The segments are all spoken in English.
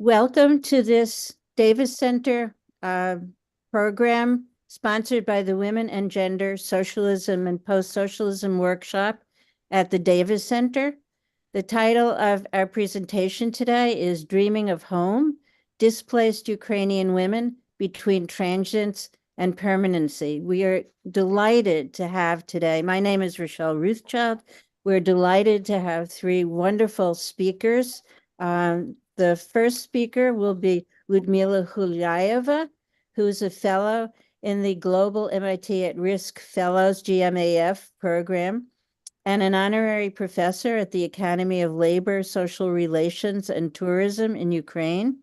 Welcome to this Davis Center program sponsored by the Women and Gender Socialism and Post-Socialism Workshop at the Davis Center. The title of our presentation today is Dreaming of Home, Displaced Ukrainian Women Between Transience and Permanency. We are delighted to have today, my name is Rochelle Ruthchild. We're delighted to have three wonderful speakers. The first speaker will be Liudmyla Huliaieva, who's a fellow in the Global MIT at Risk Fellows GMAF program and an honorary professor at the Academy of Labor, Social Relations, and Tourism in Ukraine,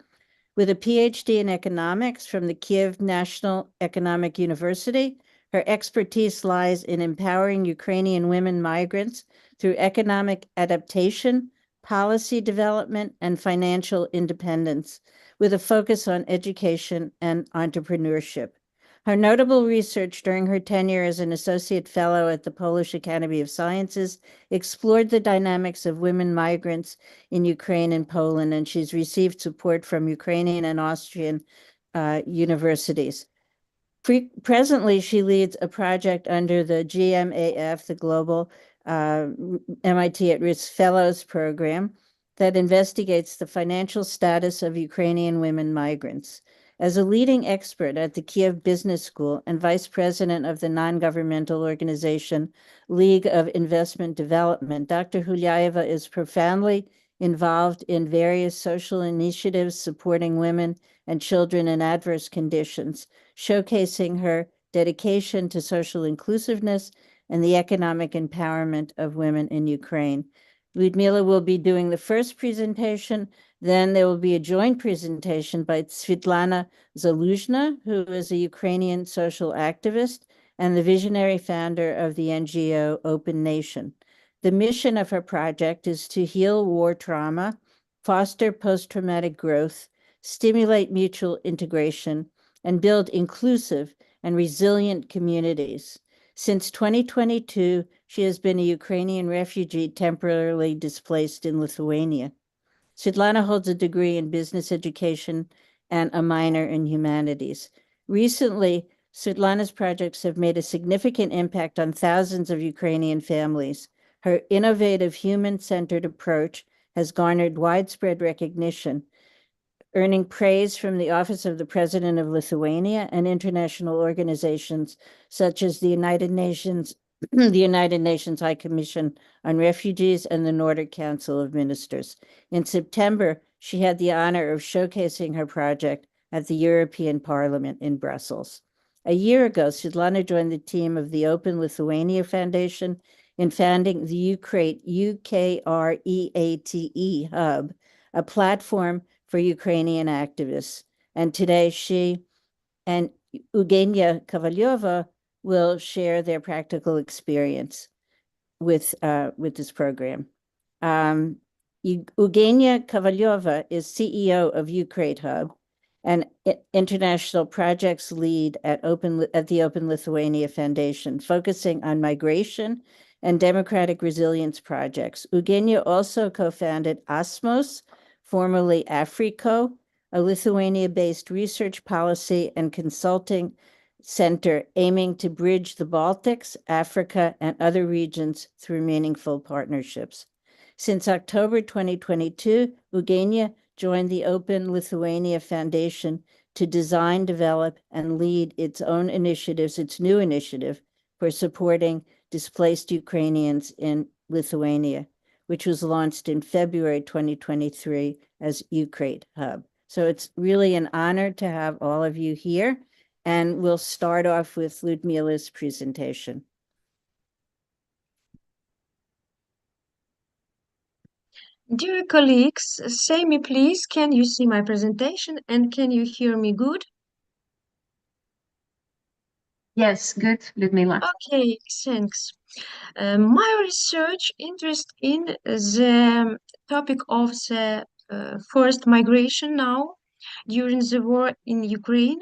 with a PhD in economics from the Kiev National Economic University. Her expertise lies in empowering Ukrainian women migrants through economic adaptation, policy development, and financial independence, with a focus on education and entrepreneurship. Her notable research during her tenure as an associate fellow at the Polish Academy of Sciences explored the dynamics of women migrants in Ukraine and Poland, and she's received support from Ukrainian and Austrian universities. Presently, she leads a project under the GMAF, the Global MIT at Risk Fellows Program, that investigates the financial status of Ukrainian women migrants. As a leading expert at the Kiev Business School and vice president of the non-governmental organization League of Investment Development, Dr. Huliaieva is profoundly involved in various social initiatives supporting women and children in adverse conditions, showcasing her dedication to social inclusiveness and the economic empowerment of women in Ukraine. Liudmyla will be doing the first presentation. Then there will be a joint presentation by Svitlana Zaluzhna, who is a Ukrainian social activist and the visionary founder of the NGO Open Nation. The mission of her project is to heal war trauma, foster post-traumatic growth, stimulate mutual integration, and build inclusive and resilient communities. Since 2022, she has been a Ukrainian refugee temporarily displaced in Lithuania. Svitlana holds a degree in business education and a minor in humanities. Recently, Svitlana's projects have made a significant impact on thousands of Ukrainian families. Her innovative human-centered approach has garnered widespread recognition, earning praise from the Office of the President of Lithuania and international organizations such as the United Nations, the United Nations High Commission on Refugees, and the Nordic Council of Ministers. In September, she had the honor of showcasing her project at the European Parliament in Brussels. A year ago, Svitlana joined the team of the Open Lithuania Foundation in founding the Ukreate Hub, a platform for Ukrainian activists. And today she and Eugenia Kovalyova will share their practical experience with this program. Eugenia Kovalyova is CEO of Ukreate Hub and international projects lead at the Open Lithuania Foundation, focusing on migration and democratic resilience projects. Eugenia also co-founded Osmos, formerly Africo, a Lithuania-based research policy and consulting center aiming to bridge the Baltics, Africa, and other regions through meaningful partnerships. Since October 2022, Eugenia joined the Open Lithuania Foundation to design, develop, and lead its own initiatives, its new initiative for supporting displaced Ukrainians in Lithuania, which was launched in February 2023 as Ukreate Hub. So it's really an honor to have all of you here, and we'll start off with Liudmyla's presentation. Dear colleagues, say me please, can you see my presentation and can you hear me good? Yes, good, Liudmyla. Okay, thanks. My research interest in the topic of the forced migration now during the war in Ukraine,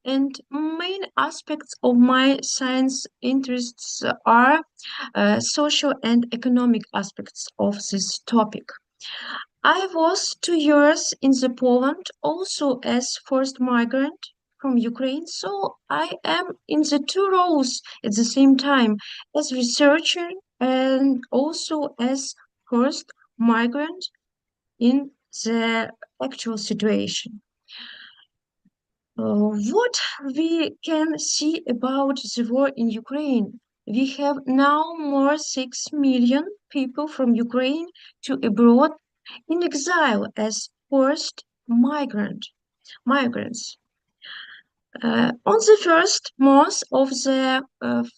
and main aspects of my science interests are social and economic aspects of this topic. I was 2 years in the Poland also as first migrant from Ukraine, so I am in the two roles at the same time as researcher and also as first migrant in the actual situation. What we can see about the war in Ukraine? We have now more 6 million people from Ukraine to abroad in exile as forced migrants. On the first month of the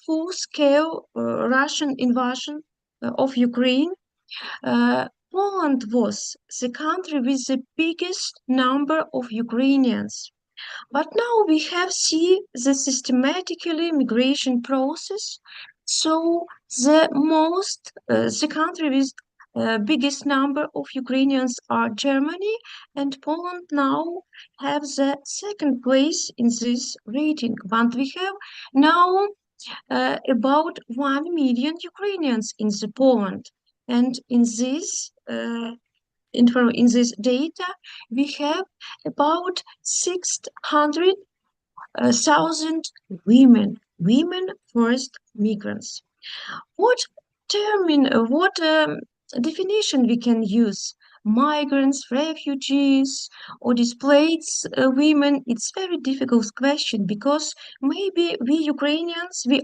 full-scale Russian invasion of Ukraine, Poland was the country with the biggest number of Ukrainians. But now we have seen the systematically migration process. So the country with biggest number of Ukrainians are Germany, and Poland now have the second place in this rating. But we have now about 1 million Ukrainians in the Poland, and in this data, we have about 600,000 women first migrants. What what definition we can use? Migrants, refugees, or displaced women? It's very difficult question because maybe we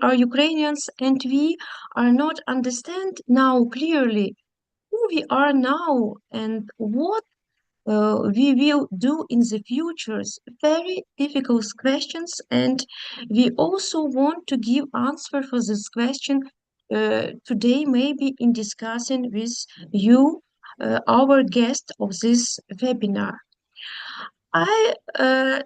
are Ukrainians, and we are not understand now clearly who we are now and what we will do in the futures. Very difficult questions, and we also want to give answer for this question today, maybe in discussing with you, our guest of this webinar. I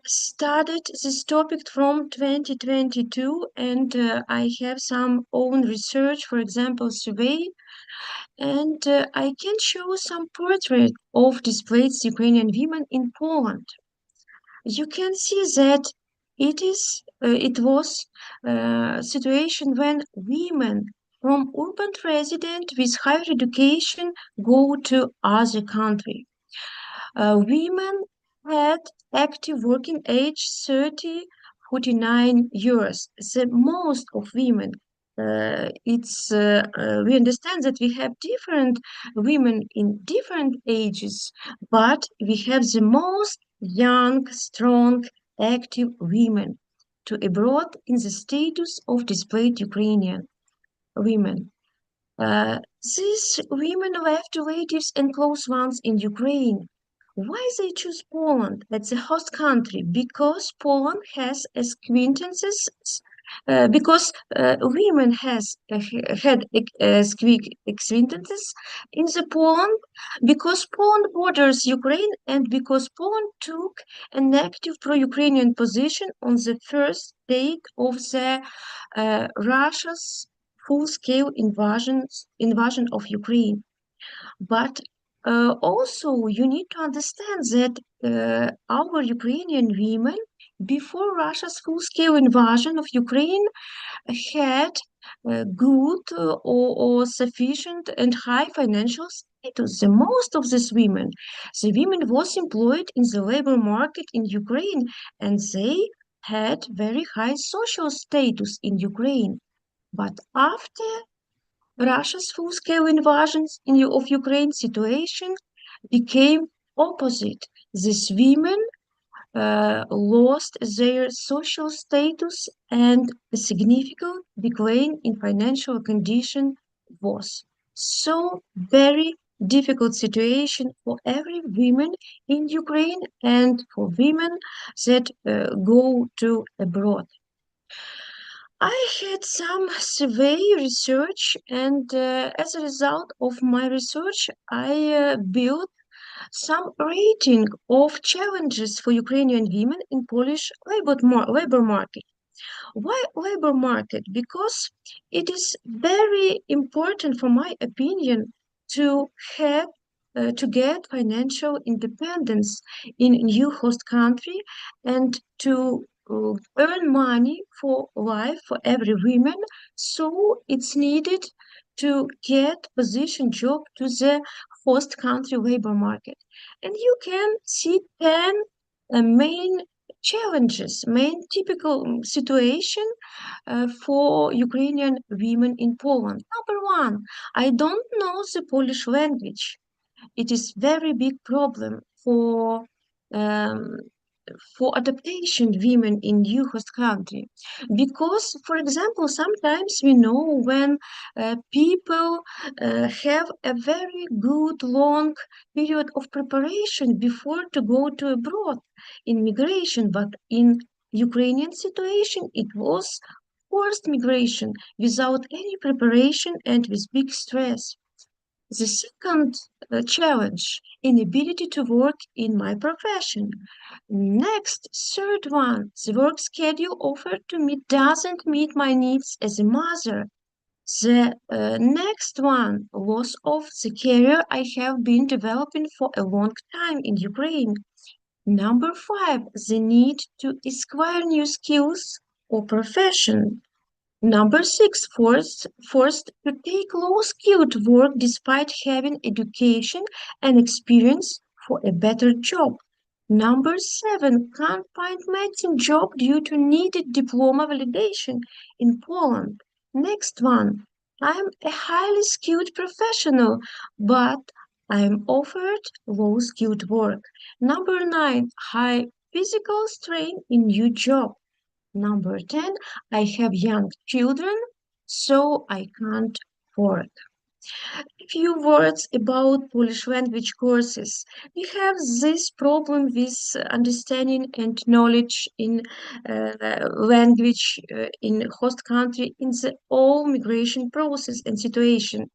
started this topic from 2022, and I have some own research, for example, survey, and I can show some portrait of displaced Ukrainian women in Poland. You can see that it was a situation when women from urban resident with higher education go to other country. Women had active working age 30, 49 years. The most of women. We understand that we have different women in different ages, but we have the most young, strong, active women to abroad in the status of displaced Ukrainian women. These women left relatives and close ones in Ukraine. Why they choose Poland as the host country? Because Poland has as acquaintances, because women had acquaintances in the Poland, because Poland borders Ukraine, and because Poland took an active pro-Ukrainian position on the first date of the Russia's full-scale invasion of Ukraine. But also, you need to understand that our Ukrainian women, before Russia's full-scale invasion of Ukraine, had good or sufficient and high financial status. The most of these women, the women was employed in the labor market in Ukraine, and they had very high social status in Ukraine. But after Russia's full-scale invasion of Ukraine, situation became opposite. These women lost their social status, and a significant decline in financial condition was. So very difficult situation for every woman in Ukraine and for women that go to abroad. I had some survey research, and as a result of my research, I built some rating of challenges for Ukrainian women in Polish labor market. Why labor market? Because it is very important, for my opinion, to have to get financial independence in new host country and to earn money for life for every woman. So it's needed to get position job to the host country labor market. And you can see 10 main challenges, main typical situation for Ukrainian women in Poland. Number one, I don't know the Polish language. It is very big problem um, for adaptation women in new host country, because for example sometimes we know when people have a very good long period of preparation before to go to abroad in migration, but in Ukrainian situation it was forced migration without any preparation and with big stress. The second challenge, inability to work in my profession. Next, third one, the work schedule offered to me doesn't meet my needs as a mother. The next one, loss of the career I have been developing for a long time in Ukraine. Number 5, the need to acquire new skills or profession. Number 6, forced to take low-skilled work despite having education and experience for a better job. Number 7, can't find medicine job due to needed diploma validation in Poland. Next one, I'm a highly skilled professional, but I'm offered low-skilled work. Number 9, high physical strain in new job. Number 10, I have young children, so I can't work. A few words about Polish language courses. We have this problem with understanding and knowledge in language in host country in the whole migration process and situation.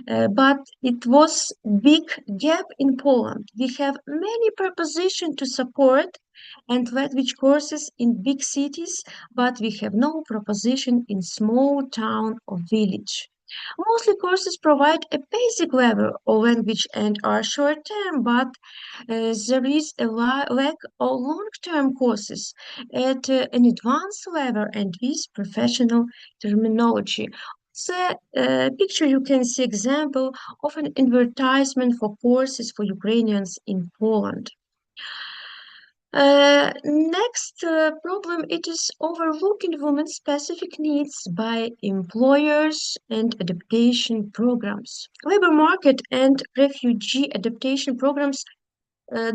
But it was big gap in Poland. We have many propositions to support and language courses in big cities, but we have no proposition in small town or village. Mostly courses provide a basic level of language and are short-term, but there is a lack of long-term courses at an advanced level and with professional terminology. The picture you can see example of an advertisement for courses for Ukrainians in Poland. Next problem, it is overlooking women's specific needs by employers and adaptation programs. Labor market and refugee adaptation programs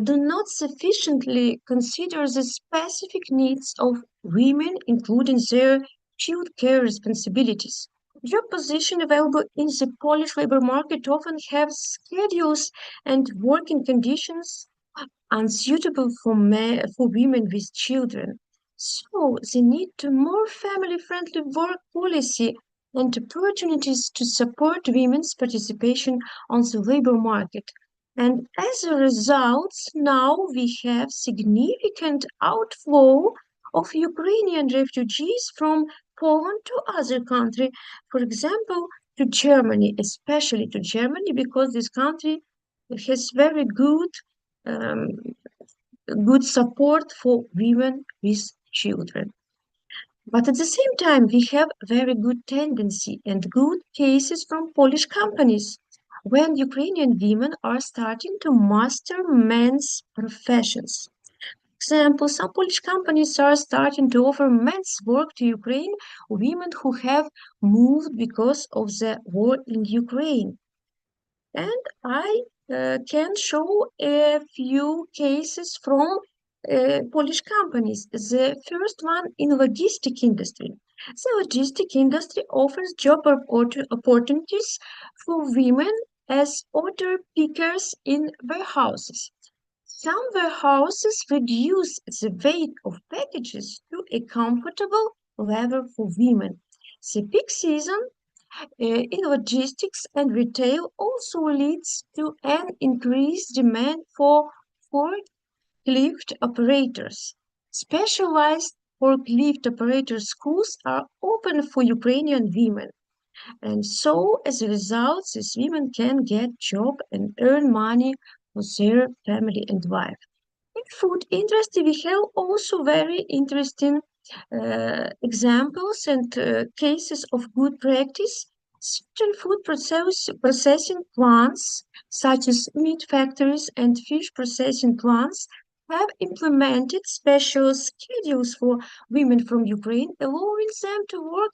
do not sufficiently consider the specific needs of women, including their child care responsibilities. Job positions available in the Polish labor market often have schedules and working conditions unsuitable for women with children. So they need to more family-friendly work policy and opportunities to support women's participation on the labor market. And as a result, now we have significant outflow of Ukrainian refugees from Poland to other countries, for example, to Germany, especially to Germany, because this country has very um, good support for women with children. But at the same time, we have very good tendency and good cases from Polish companies when Ukrainian women are starting to master men's professions. For example, some Polish companies are starting to offer men's work to Ukraine women who have moved because of the war in Ukraine. And I can show a few cases from Polish companies. The first one in logistic industry. The logistic industry offers job opportunities for women as order pickers in warehouses. Some warehouses reduce the weight of packages to a comfortable level for women. The peak season in logistics and retail also leads to an increased demand for forklift operators. Specialized forklift operator schools are open for Ukrainian women. And so, as a result, these women can get job and earn money for their family and life. In food industry, we have also very interesting examples and cases of good practice Certain food processing plants, such as meat factories and fish processing plants, have implemented special schedules for women from Ukraine, allowing them to work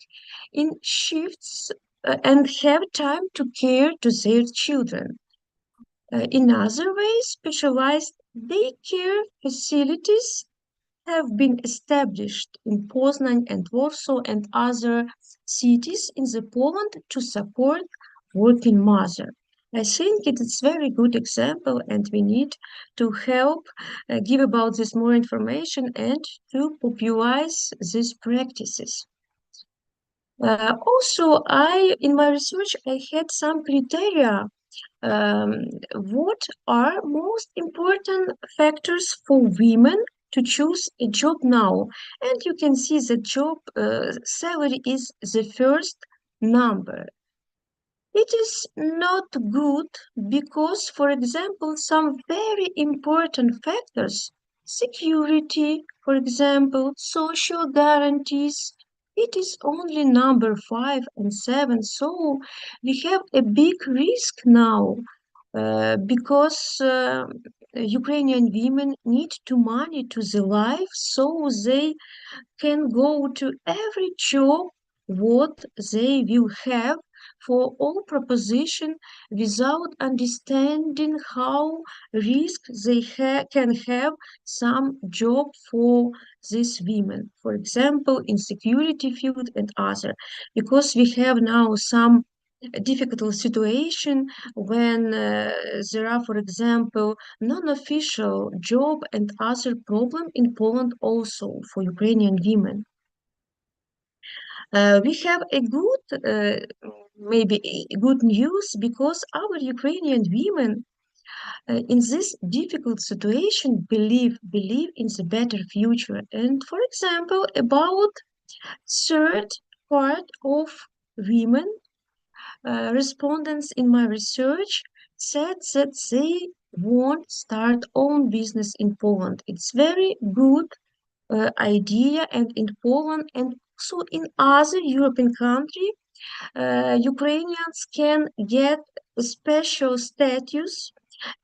in shifts and have time to care to their children. In other ways, specialized daycare facilities have been established in Poznan and Warsaw and other cities in the Poland to support working mother. I think it is very good example and we need to help give about this more information and to popularize these practices. Also, in my research, I had some criteria. What are most important factors for women to choose a job now? And you can see the job salary is the first number. It is not good because, for example, some very important factors, security, for example, social guarantees, it is only number 5 and 7. So we have a big risk now because Ukrainian women need to money to the life, so they can go to every job what they will have for all proposition without understanding how risk they can have some job for these women, for example, in security field and other, because we have now some difficult situation when there are, for example, non-official job and other problem in Poland also for Ukrainian women. We have a good, maybe good news because our Ukrainian women in this difficult situation believe in the better future. And for example, about third part of women respondents in my research said that they won't start own business in Poland. It's very good idea, and in Poland and also in other European countries, Ukrainians can get a special status,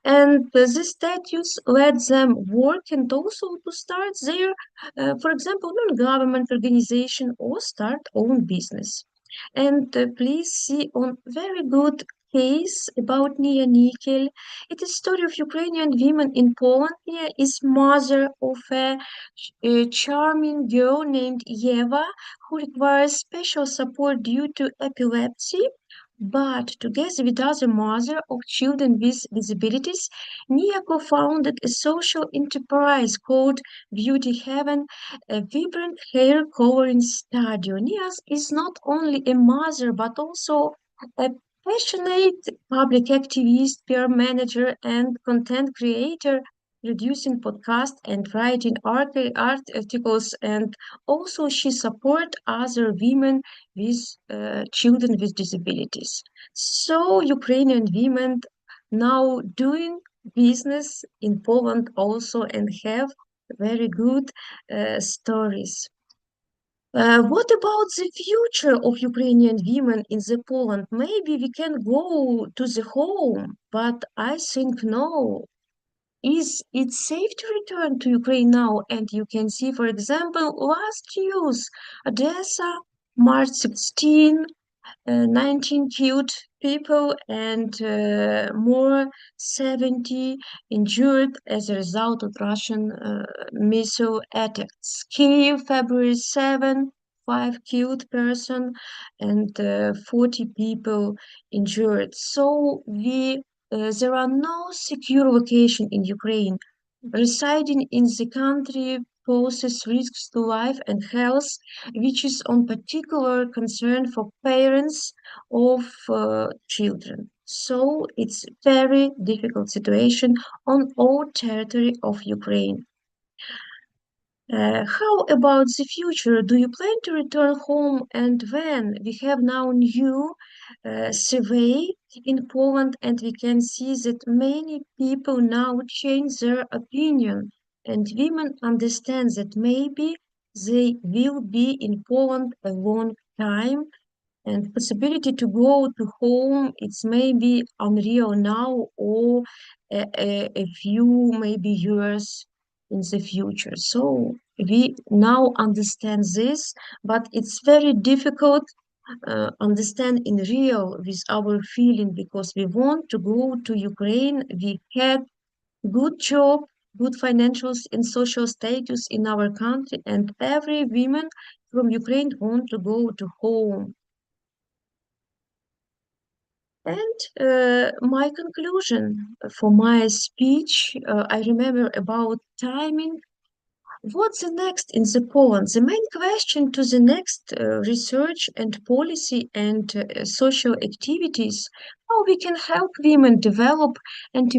and this status lets them work and also to start their, for example, non-government organization or start own business. And please see on very good case about Nia Nickel. It is story of Ukrainian women in Poland. Nia is mother of a charming girl named Eva who requires special support due to epilepsy. But together with other mother of children with disabilities, Nia co-founded a social enterprise called Beauty Heaven, a vibrant hair coloring studio. Nia is not only a mother but also a passionate public activist, peer manager, and content creator, producing podcasts and writing art articles. And also, she supports other women with children with disabilities. So Ukrainian women now doing business in Poland also and have very good stories. What about the future of Ukrainian women in the Poland? Maybe we can go to the home, but I think no. Is it safe to return to Ukraine now? And you can see, for example, last news, Odessa, March 16, 19 killed people and more 70 injured as a result of Russian missile attacks. Kyiv, February 7, 5 killed person and 40 people injured. So there are no secure location in Ukraine. Residing in the country poses risks to life and health, which is on particular concern for parents of children. So it's very difficult situation on all territory of Ukraine. How about the future? Do you plan to return home and when? We have now new survey in Poland and we can see that many people now change their opinion and women understand that maybe they will be in Poland a long time and possibility to go to home, it's maybe unreal now or a few maybe years in the future. So we now understand this, but it's very difficult understand in real with our feeling because we want to go to Ukraine. We had good job, good financial and social status in our country, and every woman from Ukraine want to go to home. And my conclusion for my speech, I remember about timing. What's the next in the Poland? The main question to the next research and policy and social activities, how we can help women develop and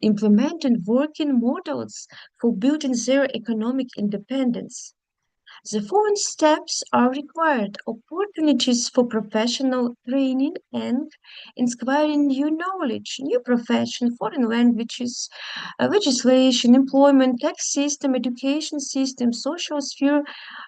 implement and working models for building their economic independence. The following steps are required: opportunities for professional training and acquiring new knowledge, new profession, foreign languages, legislation, employment, tax system, education system, social sphere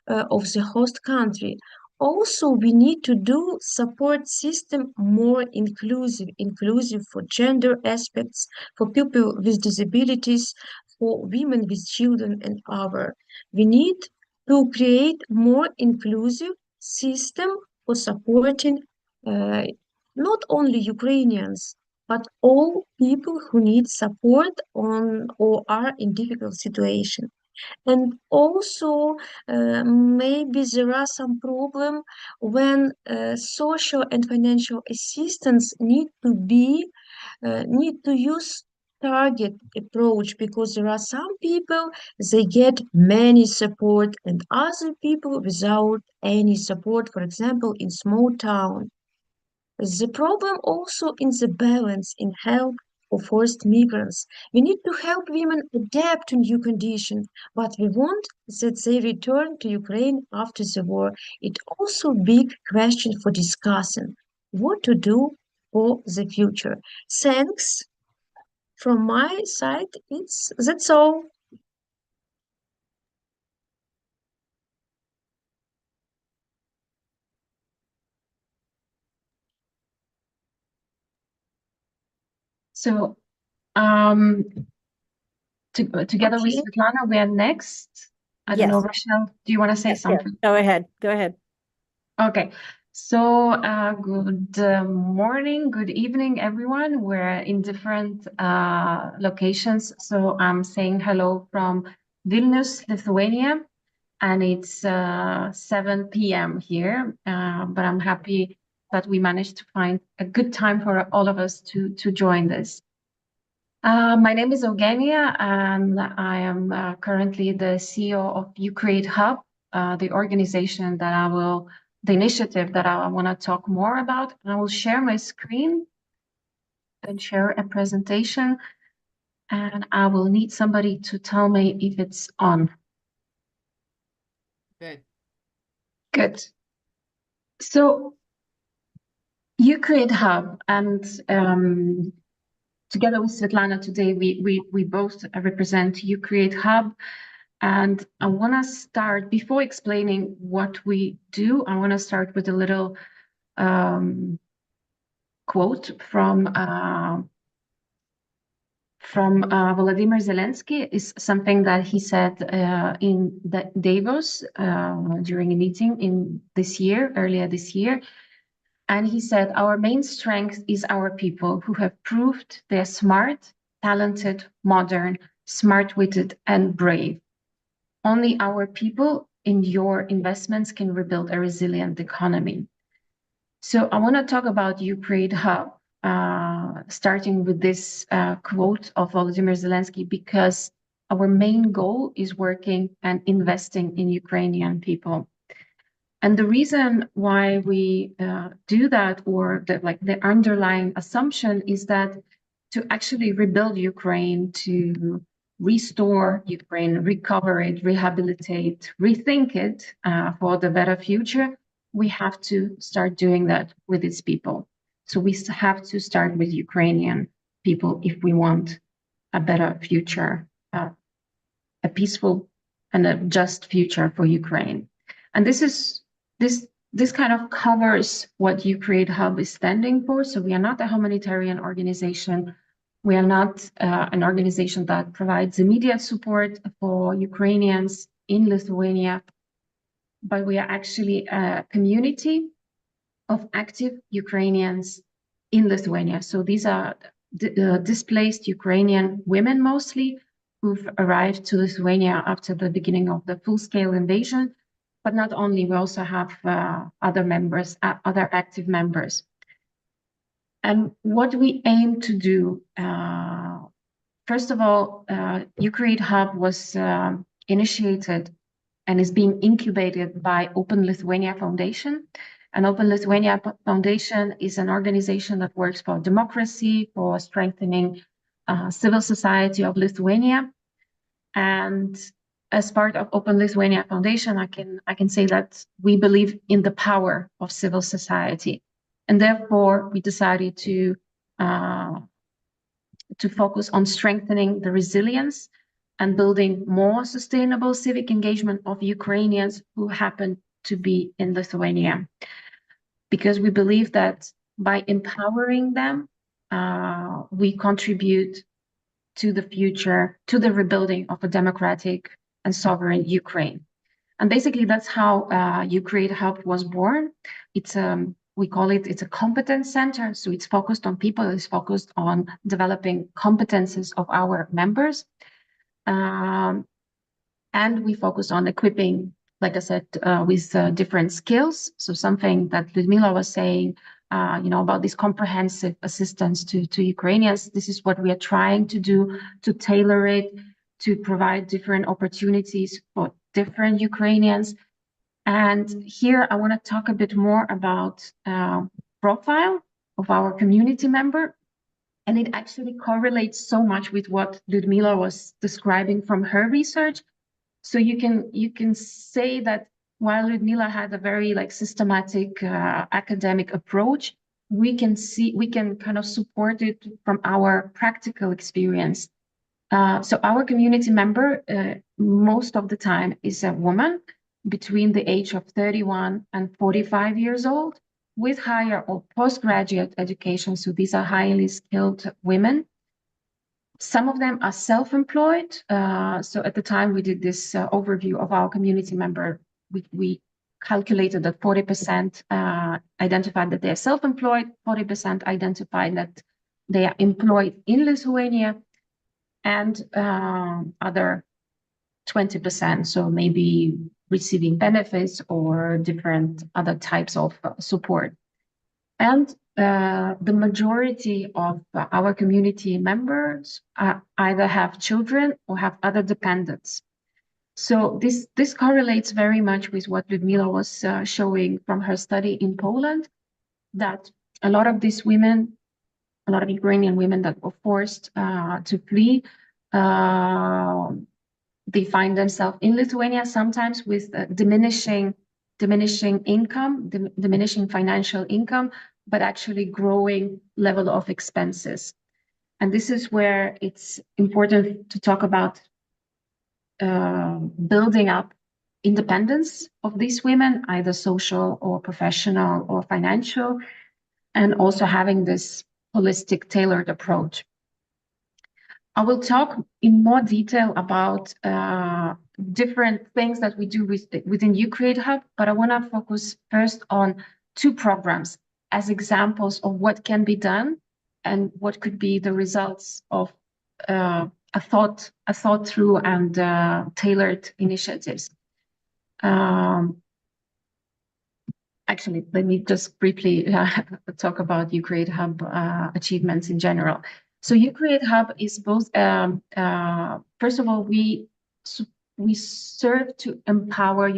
of the host country. Also, we need to do support system more inclusive for gender aspects, for people with disabilities, for women with children and other. We need to create more inclusive system for supporting not only Ukrainians, but all people who need support on or are in difficult situation. And also, maybe there are some problem when social and financial assistance need to use target approach because there are some people they get many support and other people without any support, for example in small town. The problem also in the balance in help of forced migrants. We need to help women adapt to new conditions, but we want that they return to Ukraine after the war. It also big question for discussing what to do for the future. Thanks. From my side, that's all. So together with Okay. Svetlana, we are next. I don't know, Yes. Rochelle, do you want to say Yes, something? Go ahead. Go ahead. Okay. So good morning, good evening, everyone. We're in different locations. So I'm saying hello from Vilnius, Lithuania, and it's 7 p.m. here. But I'm happy that we managed to find a good time for all of us to join this. My name is Eugenia, and I am currently the CEO of Ukreate Hub, the organization that the initiative that I want to talk more about. And I will share my screen and share a presentation, and I will need somebody to tell me if it's on. Okay. Good. So, Ukreate Hub, and together with Svetlana today, we both represent Ukreate Hub. And I want to start, before explaining what we do, I want to start with a little quote from Volodymyr Zelensky. Is something that he said in Davos during a meeting earlier this year. And he said, our main strength is our people who have proved they're smart, talented, modern, smart-witted, and brave. Only our people in your investments can rebuild a resilient economy. So I want to talk about Ukreate Hub, starting with this quote of Volodymyr Zelensky, because our main goal is working and investing in Ukrainian people. And the reason why we do that, or the underlying assumption, is that to actually rebuild Ukraine, to restore Ukraine, recover it, rehabilitate, rethink it for the better future, we have to start doing that with its people. So we have to start with Ukrainian people if we want a better future, a peaceful and a just future for Ukraine. And this this kind of covers what Ukreate Hub is standing for. So we are not a humanitarian organization. We are not an organization that provides immediate support for Ukrainians in Lithuania, but we are actually a community of active Ukrainians in Lithuania. So these are displaced Ukrainian women mostly, who've arrived to Lithuania after the beginning of the full-scale invasion. But not only, we also have other members, other active members. And what we aim to do, first of all, Ukreate Hub was initiated and is being incubated by Open Lithuania Foundation. And Open Lithuania Foundation is an organization that works for democracy, for strengthening civil society of Lithuania. And as part of Open Lithuania Foundation, I can say that we believe in the power of civil society. And therefore, we decided to focus on strengthening the resilience and building more sustainable civic engagement of Ukrainians who happen to be in Lithuania. Because we believe that by empowering them, we contribute to the future, to the rebuilding of a democratic and sovereign Ukraine. And basically that's how Ukreate Hub was born. It's we call it, it's a competence center. So it's focused on people, it's focused on developing competences of our members. And we focus on equipping, like I said, with different skills. So something that Liudmyla was saying, about this comprehensive assistance to Ukrainians. This is what we are trying to do, to tailor it, to provide different opportunities for different Ukrainians. And here I want to talk a bit more about profile of our community member. And it actually correlates so much with what Liudmyla was describing from her research. So you can say that while Liudmyla had a very systematic academic approach, we can kind of support it from our practical experience. So our community member, most of the time, is a woman between the age of 31 and 45 years old with higher or postgraduate education. So these are highly skilled women. Some of them are self-employed. So at the time we did this overview of our community member, we calculated that 40% identified that they are self-employed, 40% identified that they are employed in Lithuania, and other 20%, so maybe receiving benefits or different other types of support. And the majority of our community members either have children or have other dependents. So this correlates very much with what Liudmyla was showing from her study in Poland, that a lot of these women, a lot of Ukrainian women that were forced to flee, they find themselves in Lithuania sometimes with diminishing income, diminishing financial income, but actually growing level of expenses. And this is where it's important to talk about building up independence of these women, either social or professional or financial, and also having this holistic, tailored approach. I will talk in more detail about different things that we do within Ukreate Hub, but I want to focus first on two programs as examples of what can be done and what could be the results of a thought through and tailored initiatives. Actually, let me just briefly talk about Ukreate Hub achievements in general. So Ukreate Hub is both, first of all, we serve to empower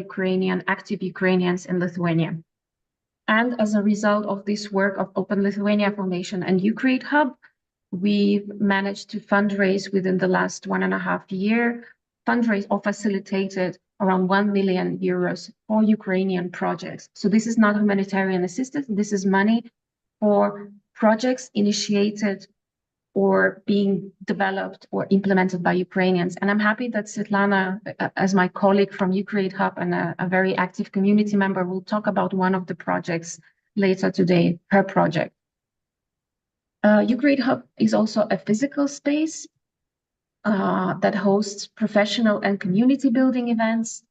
active Ukrainians in Lithuania. And as a result of this work of Open Lithuania Foundation and Ukreate Hub, we've managed to fundraise within the last 1.5 years, fundraise or facilitated around 1 million euros for Ukrainian projects. So this is not humanitarian assistance, this is money for projects initiated or being developed or implemented by Ukrainians. And I'm happy that Svetlana, as my colleague from Ukreate Hub and a very active community member, will talk about one of the projects later today, her project. Ukreate Hub is also a physical space that hosts professional and community building events.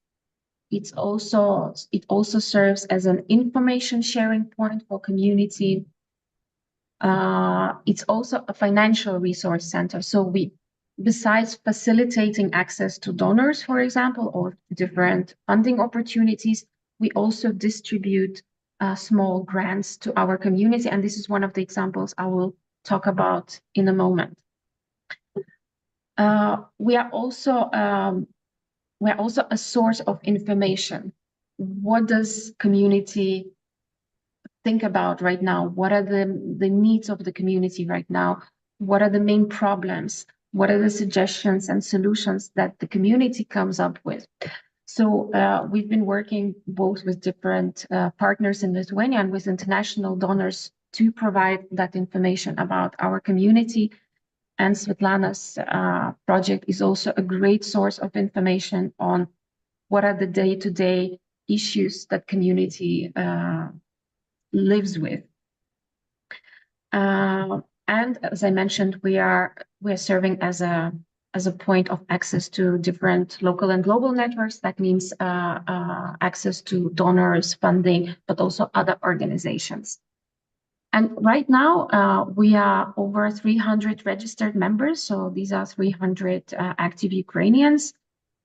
It also serves as an information sharing point for community. It's also a financial resource center. So we, besides facilitating access to donors, for example, or different funding opportunities, we also distribute small grants to our community. And this is one of the examples I will talk about in a moment. We are also a source of information. What does community think about right now? What are the needs of the community right now? What are the main problems? What are the suggestions and solutions that the community comes up with? So we've been working both with different partners in Lithuania and with international donors to provide that information about our community. And Svetlana's project is also a great source of information on what are the day-to-day issues that community lives with. And as I mentioned, we are serving as a point of access to different local and global networks. That means access to donors, funding, but also other organizations. And right now, we are over 300 registered members. So these are 300 active Ukrainians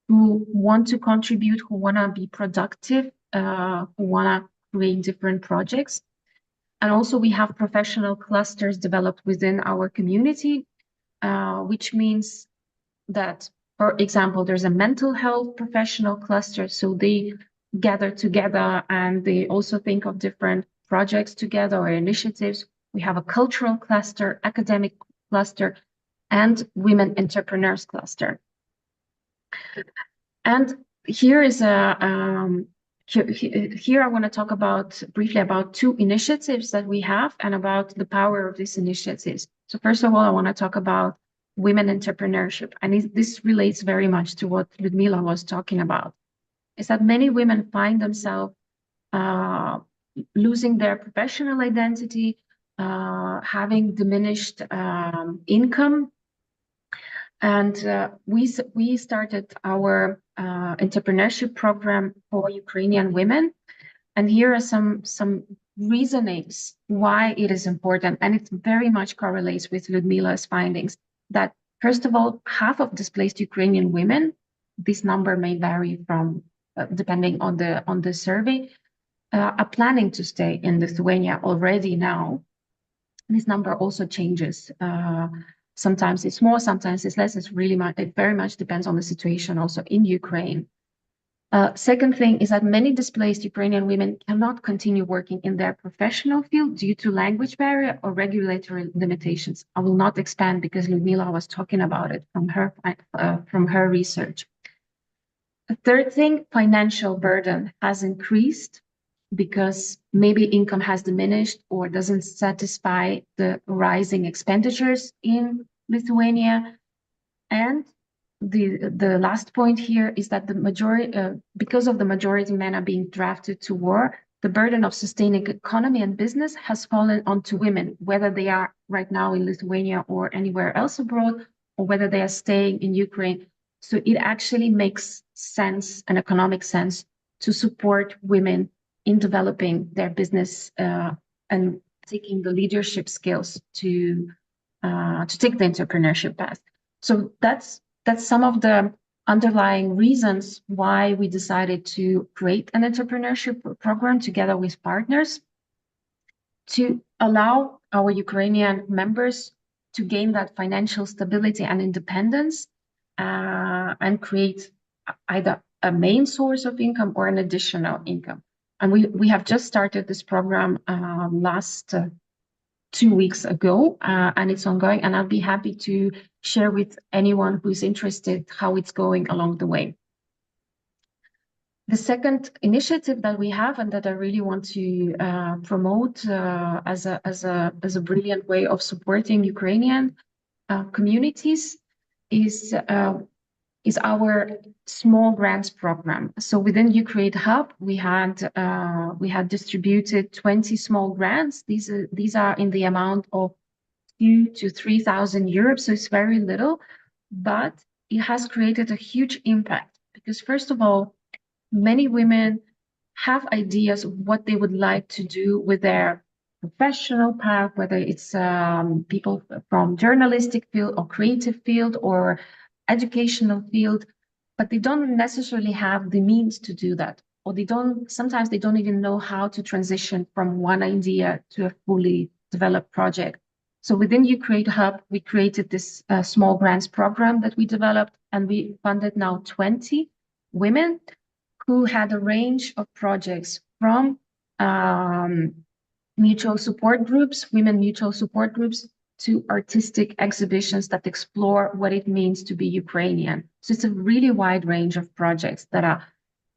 who want to contribute, who want to be productive, who want to create different projects. And also we have professional clusters developed within our community, which means that, for example, there's a mental health professional cluster. So they gather together and they also think of different projects together or initiatives. We have a cultural cluster, academic cluster, and women entrepreneurs cluster. And here is here I want to talk briefly about two initiatives that we have and about the power of these initiatives. So first of all, I want to talk about women entrepreneurship. And this relates very much to what Liudmyla was talking about. Is that many women find themselves losing their professional identity, having diminished income. And we started our entrepreneurship program for Ukrainian women. And here are some reasonings why it is important. And it very much correlates with Liudmyla's findings that, first of all, half of displaced Ukrainian women, this number may vary from depending on the survey, are planning to stay in Lithuania already now. This number also changes. Sometimes it's more, sometimes it's less. It very much depends on the situation also in Ukraine. Second thing is that many displaced Ukrainian women cannot continue working in their professional field due to language barrier or regulatory limitations. I will not expand because Liudmyla was talking about it from her research. The third thing, financial burden has increased because maybe income has diminished or doesn't satisfy the rising expenditures in Lithuania. And the last point here is that the majority, because of the majority men are being drafted to war, the burden of sustaining economy and business has fallen onto women, whether they are right now in Lithuania or anywhere else abroad, or whether they are staying in Ukraine. So it actually makes sense, an economic sense, to support women in developing their business and taking the leadership skills to take the entrepreneurship path. So that's some of the underlying reasons why we decided to create an entrepreneurship program together with partners to allow our Ukrainian members to gain that financial stability and independence and create either a main source of income or an additional income. And we have just started this program last 2 weeks ago, and it's ongoing. And I'll be happy to share with anyone who's interested how it's going along the way. The second initiative that we have and that I really want to promote as a brilliant way of supporting Ukrainian communities is our small grants program. So within Ukreate Hub, we had distributed 20 small grants. These are in the amount of 2,000 to 3,000 euros, so it's very little, but it has created a huge impact because, first of all, many women have ideas of what they would like to do with their professional path, whether it's people from journalistic field or creative field or educational field, but they don't necessarily have the means to do that, or sometimes they don't even know how to transition from one idea to a fully developed project. So within Ukreate Hub, we created this small grants program that we developed, and we funded now 20 women who had a range of projects from mutual support groups, women mutual support groups, to artistic exhibitions that explore what it means to be Ukrainian. So it's a really wide range of projects that are,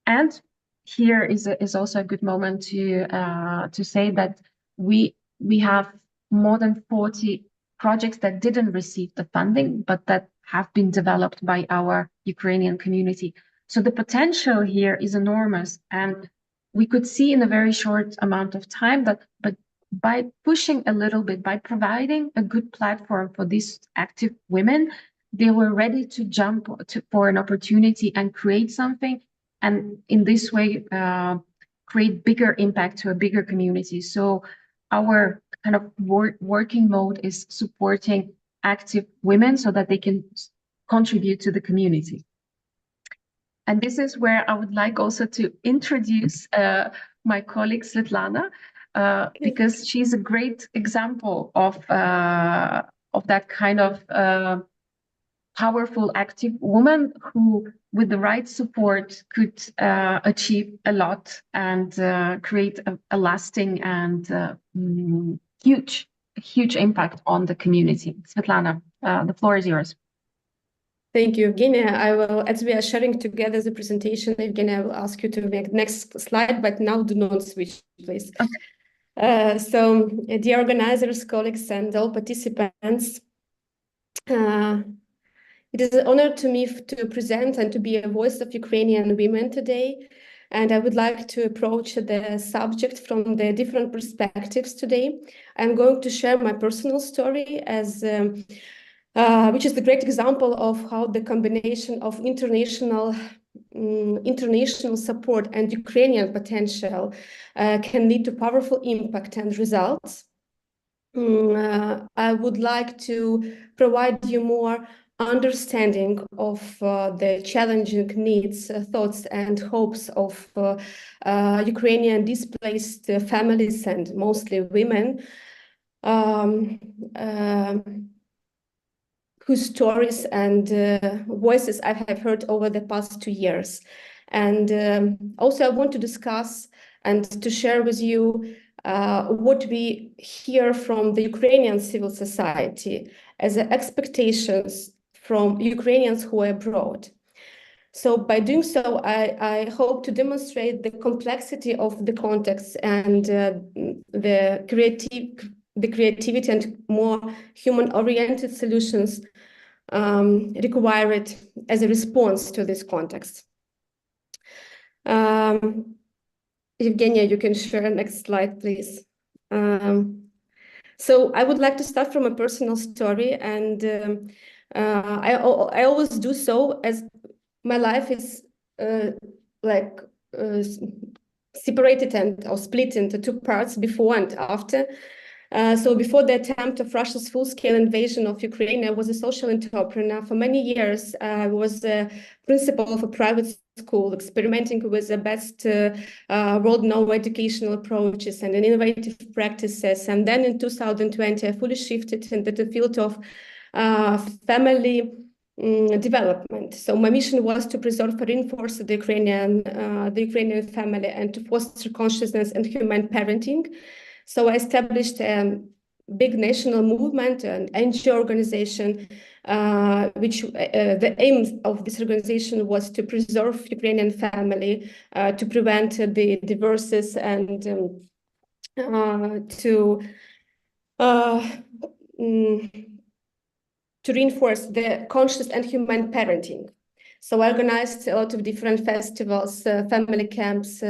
and here is also a good moment to say that we have more than 40 projects that didn't receive the funding, but that have been developed by our Ukrainian community. So the potential here is enormous, and we could see in a very short amount of time that, but by pushing a little bit, by providing a good platform for these active women, they were ready to jump for an opportunity and create something, and in this way create bigger impact to a bigger community. So our kind of working mode is supporting active women so that they can contribute to the community. And this is where I would like also to introduce my colleague Svetlana, because she's a great example of that kind of powerful, active woman who, with the right support, could achieve a lot and create a lasting and huge impact on the community. Svetlana, the floor is yours. Thank you, Evgenia. I will, as we are sharing together the presentation, Evgenia, I will ask you to make next slide, but now do not switch, please. Okay. So, dear organizers, colleagues, and all participants, it is an honor to me to present and to be a voice of Ukrainian women today. And I would like to approach the subject from the different perspectives today. I'm going to share my personal story as which is the great example of how the combination of international support and Ukrainian potential can lead to powerful impact and results. I would like to provide you more understanding of the challenging needs, thoughts, and hopes of Ukrainian displaced families and mostly women. Whose stories and voices I have heard over the past 2 years. And also I want to discuss and to share with you what we hear from the Ukrainian civil society as expectations from Ukrainians who are abroad. So by doing so, I hope to demonstrate the complexity of the context and the creativity and more human-oriented solutions required as a response to this context. Evgenia, you can share next slide, please. So I would like to start from a personal story, and I always do so as my life is separated or split into 2 parts, before and after. So before the attempt of Russia's full-scale invasion of Ukraine, I was a social entrepreneur. For many years, I was a principal of a private school, experimenting with the best world-known educational approaches and innovative practices. And then in 2020, I fully shifted into the field of family development. So my mission was to preserve and reinforce the Ukrainian family and to foster consciousness and human parenting. So I established a big national movement, an NGO organization, which the aim of this organization was to preserve Ukrainian family, to prevent the divorces, and to to reinforce the conscious and human parenting. So I organized a lot of different festivals, family camps,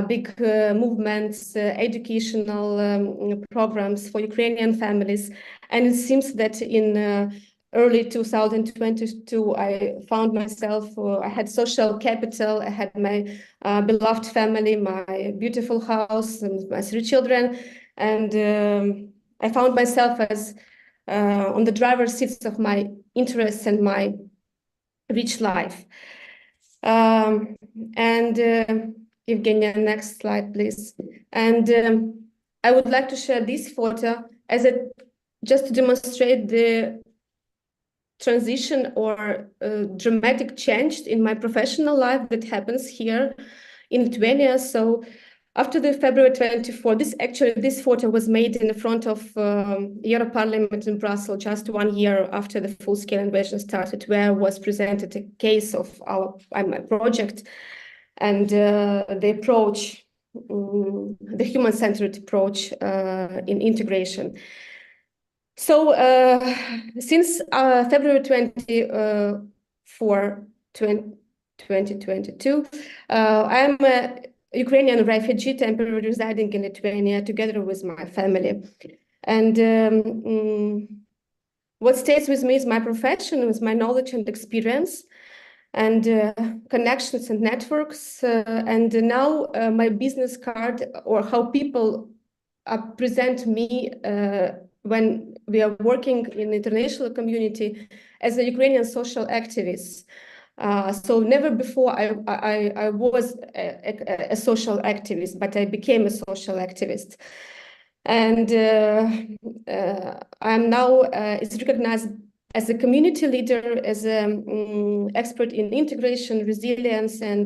big movements, educational programs for Ukrainian families. And it seems that in early 2022, I found myself, I had social capital, I had my beloved family, my beautiful house, and my 3 children. And I found myself as on the driver's seats of my interests and my rich life. Evgenia, next slide, please. And I would like to share this photo as just to demonstrate the transition or dramatic change in my professional life that happens here in Lithuania. So after the February 24, this photo was made in the front of European Parliament in Brussels just 1 year after the full-scale invasion started, where was presented a case of my project and the approach, the human-centered approach in integration. So since February 24, 2022, I'm a Ukrainian refugee temporarily residing in Lithuania together with my family. And what stays with me is my profession, with my knowledge and experience and connections and networks. And now my business card, or how people present me when we are working in the international community as a Ukrainian social activist. So never before I was a social activist, but I became a social activist. And I'm now it's recognized as a community leader, as an expert in integration, resilience, and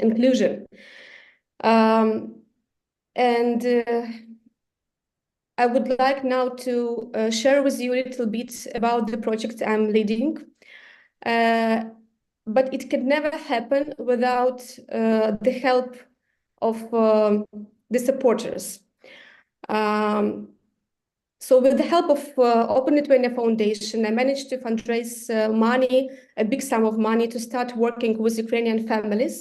inclusion. I would like now to share with you a little bit about the project I'm leading. But it can never happen without the help of the supporters. So with the help of Open Lithuania Foundation, I managed to fundraise money, a big sum of money, to start working with Ukrainian families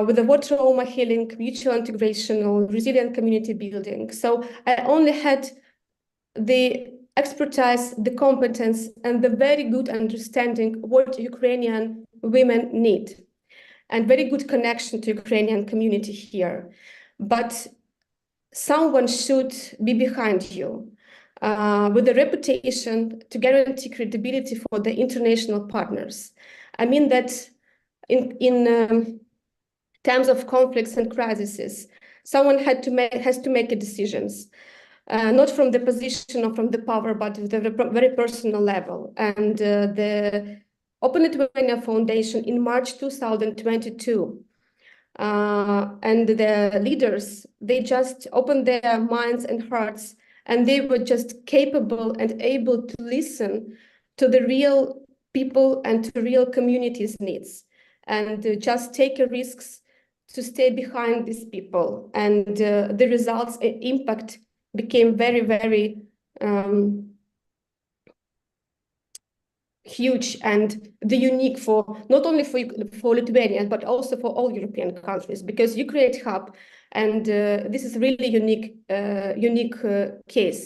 with the war trauma healing, mutual integration, or resilient community building. So I only had the expertise, the competence, and the very good understanding what Ukrainian women need, and very good connection to Ukrainian community here. But someone should be behind you with a reputation to guarantee credibility for the international partners. I mean that in times of conflicts and crises, someone has to make decisions. Not from the position or from the power, but at the very personal level. And the Open Lithuania Foundation in March 2022, and the leaders, they just opened their minds and hearts, and they were just capable and able to listen to the real people and to real communities' needs, and just take risks to stay behind these people. And the results and impact became very, very huge, and the unique for not only for Lithuania, but also for all European countries, because Ukreate Hub, and this is really unique case.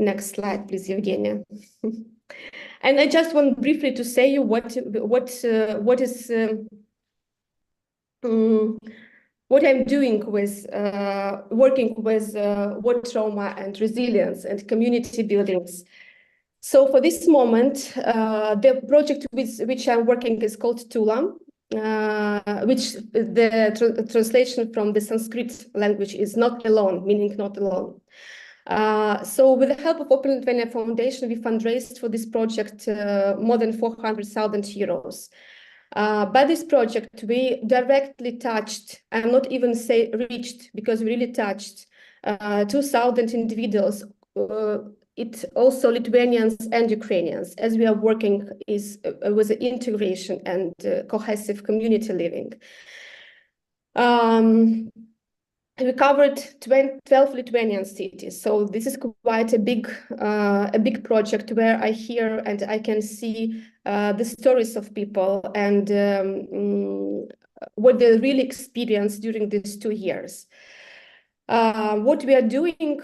Next slide, please, Evgenia. And I just want briefly to say you what I'm doing with working with war trauma and resilience and community buildings. So for this moment, the project with which I'm working is called Tula, which the translation from the Sanskrit language is not alone, meaning not alone. So with the help of Open Lithuania Foundation, we fundraised for this project more than 400,000 euros. By this project, we directly touched, and not even say reached, because we really touched 2,000 individuals. It also Lithuanians and Ukrainians, as we are working with integration and cohesive community living. we covered 12 Lithuanian cities. So this is quite a big project where I hear and I can see the stories of people and what they really experienced during these 2 years. What we are doing,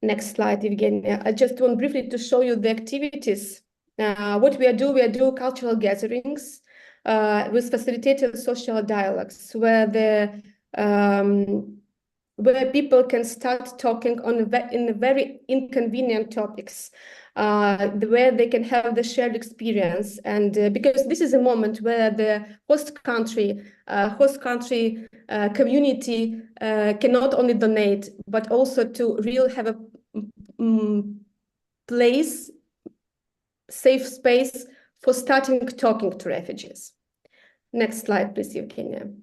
next slide, Evgenia. I just want briefly to show you the activities. What we do cultural gatherings with facilitated social dialogues where people can start talking in very inconvenient topics, where they can have the shared experience, and because this is a moment where the host country community can not only donate but also to really have a place, safe space for starting talking to refugees. Next slide, please, Evgenia.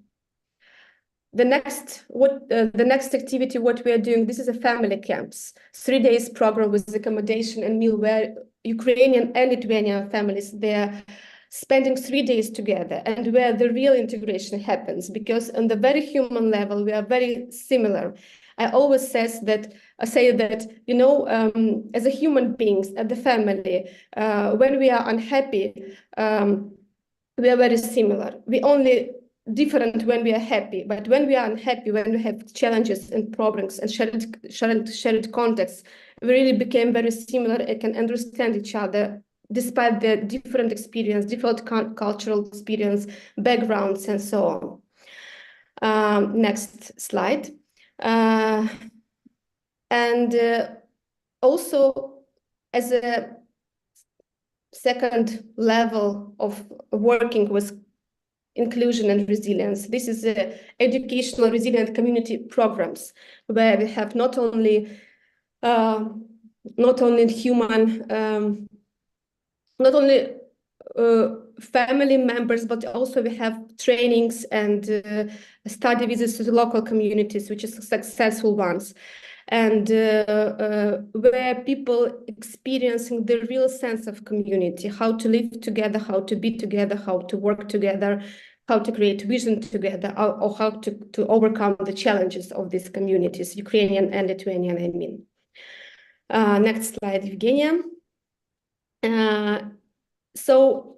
The next activity, what we are doing, this is a family camps, 3 days program with accommodation and meal where Ukrainian and Lithuanian families, they're spending 3 days together and where the real integration happens, because on the very human level, we are very similar. I always say that, you know, as a human beings, as the family, when we are unhappy, we are very similar. We only different when we are happy, but when we are unhappy, when we have challenges and problems and shared contexts, we really became very similar and can understand each other despite the different experience, different cultural experience, backgrounds, and so on. Next slide. Also, as a second level of working with inclusion and resilience, this is educational resilient community programs where we have not only family members, but also we have trainings and study visits to the local communities, which is successful ones, and where people experiencing the real sense of community, how to live together, how to be together, how to work together, how to create vision together, or how to overcome the challenges of these communities, Ukrainian and Lithuanian, I mean. Next slide, Evgenia. So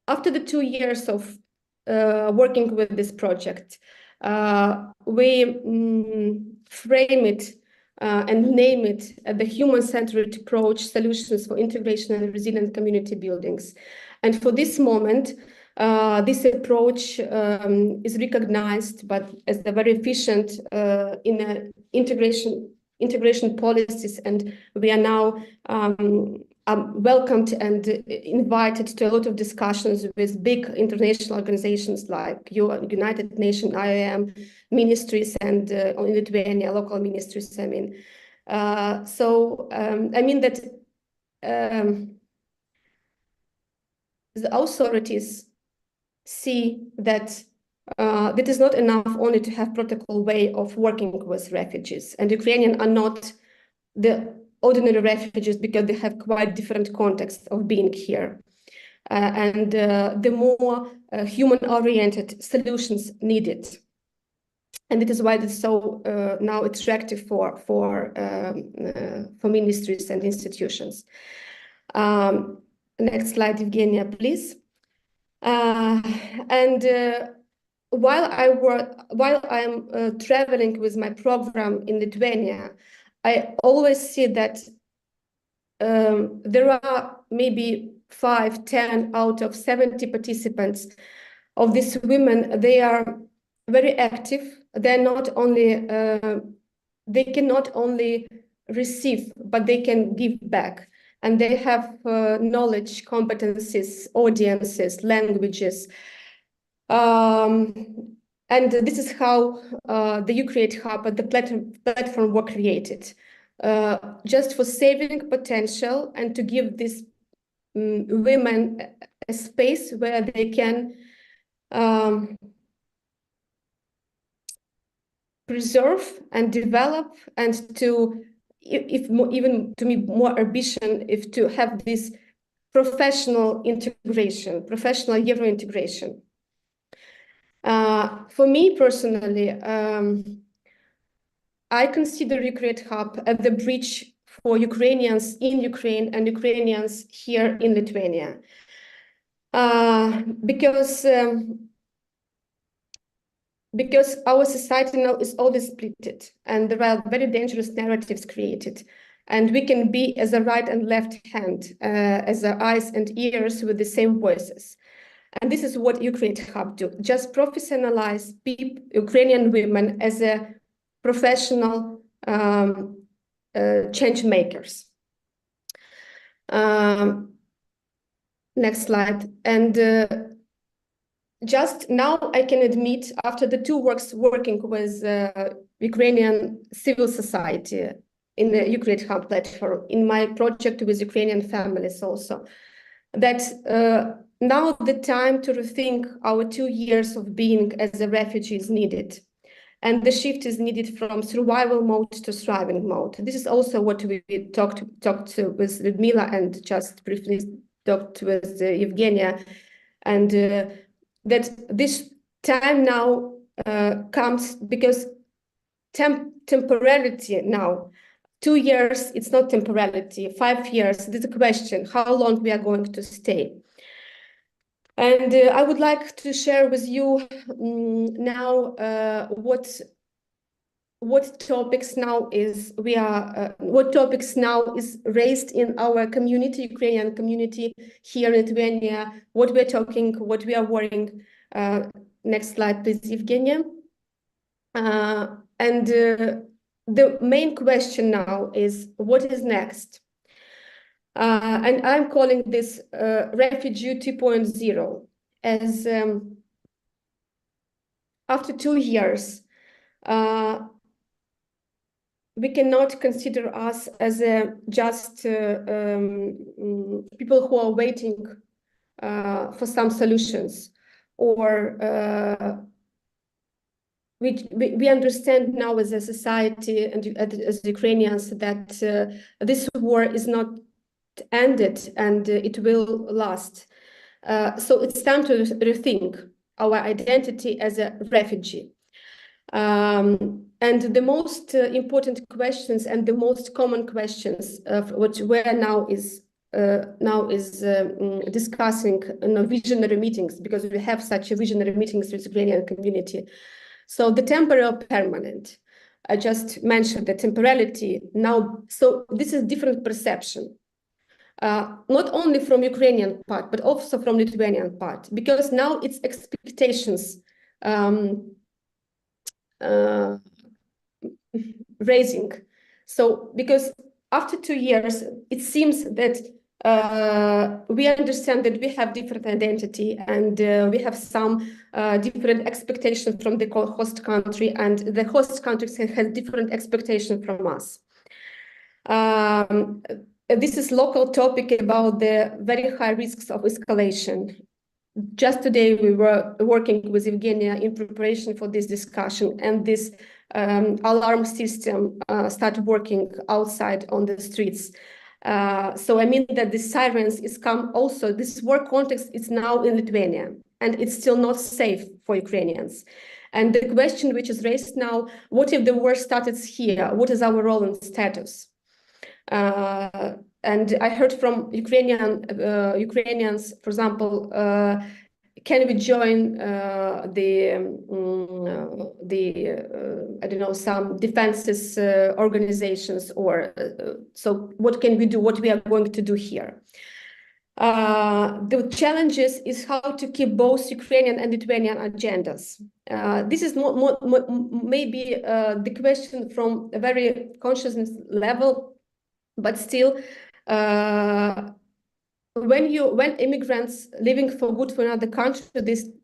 after the 2 years of working with this project, we frame it and name it the human-centered approach, solutions for integration and resilient community buildings. And for this moment, this approach is recognized but as the very efficient in integration policies, and we are now welcomed and invited to a lot of discussions with big international organizations like United Nations, IOM, ministries, and in Lithuania, local ministries, I mean. I mean that the authorities see that it is not enough only to have protocol way of working with refugees, and Ukrainians are not the ordinary refugees because they have quite different context of being here. And the more human-oriented solutions needed. And it is why it's so now attractive for ministries and institutions. Next slide, Evgenia, please. While I'm traveling with my program in Lithuania, I always see that there are maybe 5, 10 out of 70 participants of these women. They are very active. They're not only they can not only receive, but they can give back, and they have knowledge, competencies, audiences, languages. And this is how the Ukreate Hub and the platform were created, just for saving potential and to give these women a space where they can preserve and develop, and to, even to me, more ambition, if to have this professional integration, professional Euro integration. For me personally, I consider Ukreate Hub as the bridge for Ukrainians in Ukraine and Ukrainians here in Lithuania. Because our society now is always splitted, and there are very dangerous narratives created. And we can be as a right and left hand, as our eyes and ears with the same voices. And this is what Ukreate Hub do, just professionalize Ukrainian women as a professional change makers. Next slide. And just now I can admit, after the 2 weeks working with Ukrainian civil society in the Ukreate Hub platform, in my project with Ukrainian families also, that now the time to rethink our 2 years of being as a refugee is needed. And the shift is needed from survival mode to thriving mode. This is also what we talked with Liudmyla and just briefly talked with Evgenia. And that this time now comes because temporality now, 2 years, it's not temporality, 5 years, this is a question, how long we are going to stay. And I would like to share with you now what topics now is raised in our community, Ukrainian community here in Lithuania, what we're talking, what we are worrying. Next slide, please, Evgenia. And the main question now is, what is next? And I'm calling this Refugee 2.0, as after 2 years, we cannot consider us as just people who are waiting for some solutions, or we understand now as a society and as Ukrainians that this war is not ended and it will last. So it's time to rethink our identity as a refugee. And the most important questions and the most common questions which we're now is discussing in visionary meetings, because we have such a visionary meetings with the Ukrainian community. So the temporary or permanent, I just mentioned the temporality now. So this is different perception, not only from Ukrainian part, but also from Lithuanian part, because now it's expectations raising. So because after 2 years, it seems that we understand that we have different identity, and we have some different expectations from the host country, and the host countries have different expectations from us. This is local topic about the very high risks of escalation. Just today, we were working with Evgenia in preparation for this discussion, and this alarm system started working outside on the streets. So I mean that the sirens is come also, this war context is now in Lithuania, and it's still not safe for Ukrainians. And the question which is raised now, what if the war started here? What is our role and status? And I heard from Ukrainians, for example, can we join I don't know, some defenses organizations, or so what can we do, what we are going to do here? The challenges is how to keep both Ukrainian and Lithuanian agendas. This is maybe the question from a very consciousness level, but still, when immigrants living for good for another country,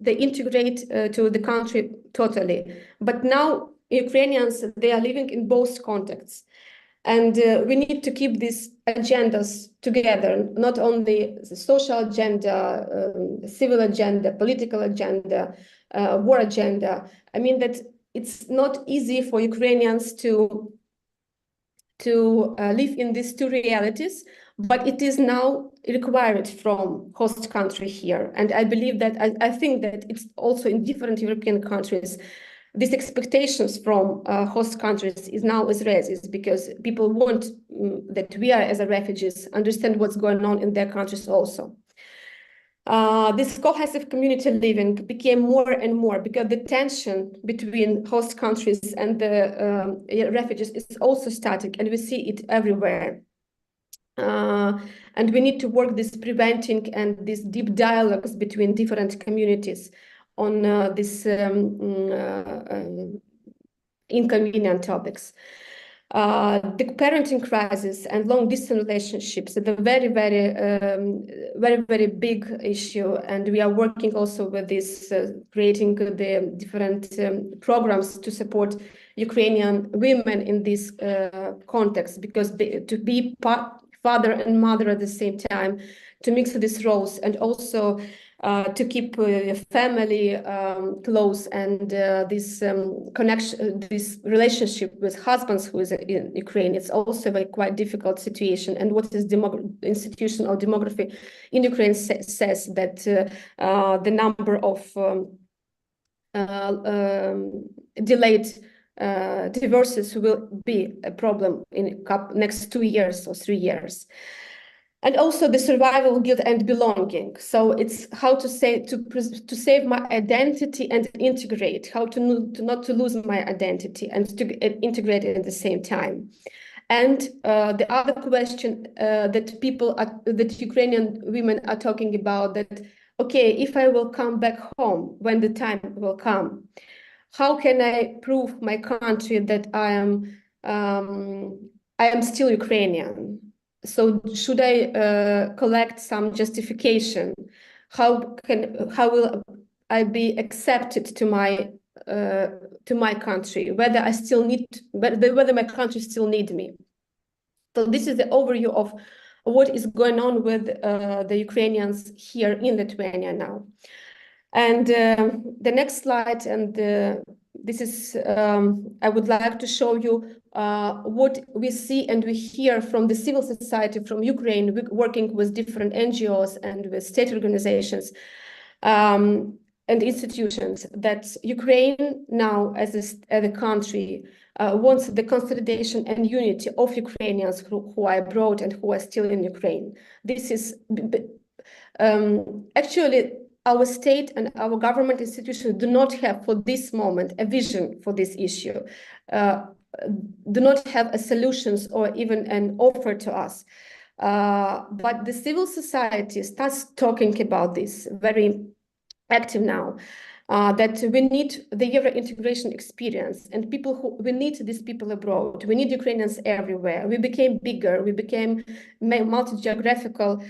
they integrate to the country totally. But now Ukrainians, they are living in both contexts, and we need to keep these agendas together, not only the social agenda, civil agenda, political agenda, war agenda. I mean that it's not easy for Ukrainians to live in these two realities, but it is now required from host country here. And I believe that, I think that it's also in different European countries, these expectations from host countries is now is raised, because people want that we are, as a refugees, understand what's going on in their countries also. This cohesive community living became more and more, because the tension between host countries and the refugees is also static, and we see it everywhere. And we need to work this preventing and these deep dialogues between different communities on these inconvenient topics. The parenting crisis and long-distance relationships are a very, very big issue, and we are working also with this, creating the different programs to support Ukrainian women in this context, because to be father and mother at the same time, to mix these roles, and also to keep family close, and this connection, this relationship with husbands who is in Ukraine, it's also a quite difficult situation. And what is institutional demography in Ukraine says that the number of delayed divorces will be a problem in next 2 years or 3 years. And also the survival guilt and belonging. So it's how to say, to save my identity and integrate, how to not to lose my identity and to integrate it at the same time. And the other question that Ukrainian women are talking about, that, okay, if I will come back home when the time will come, how can I prove my country that I am still Ukrainian? So should I collect some justification? How will I be accepted to my country? Whether I still need, whether my country still need me? So this is the overview of what is going on with the Ukrainians here in Lithuania now. And the next slide, and this is, I would like to show you what we see and we hear from the civil society from Ukraine, working with different NGOs and with state organizations and institutions, that Ukraine now as a country wants the consolidation and unity of Ukrainians who are abroad and who are still in Ukraine. This is actually, our state and our government institutions do not have for this moment a vision for this issue, do not have a solutions or even an offer to us. But the civil society starts talking about this very active now, that we need the Euro integration experience, and we need these people abroad. We need Ukrainians everywhere. We became bigger. We became multi-geographical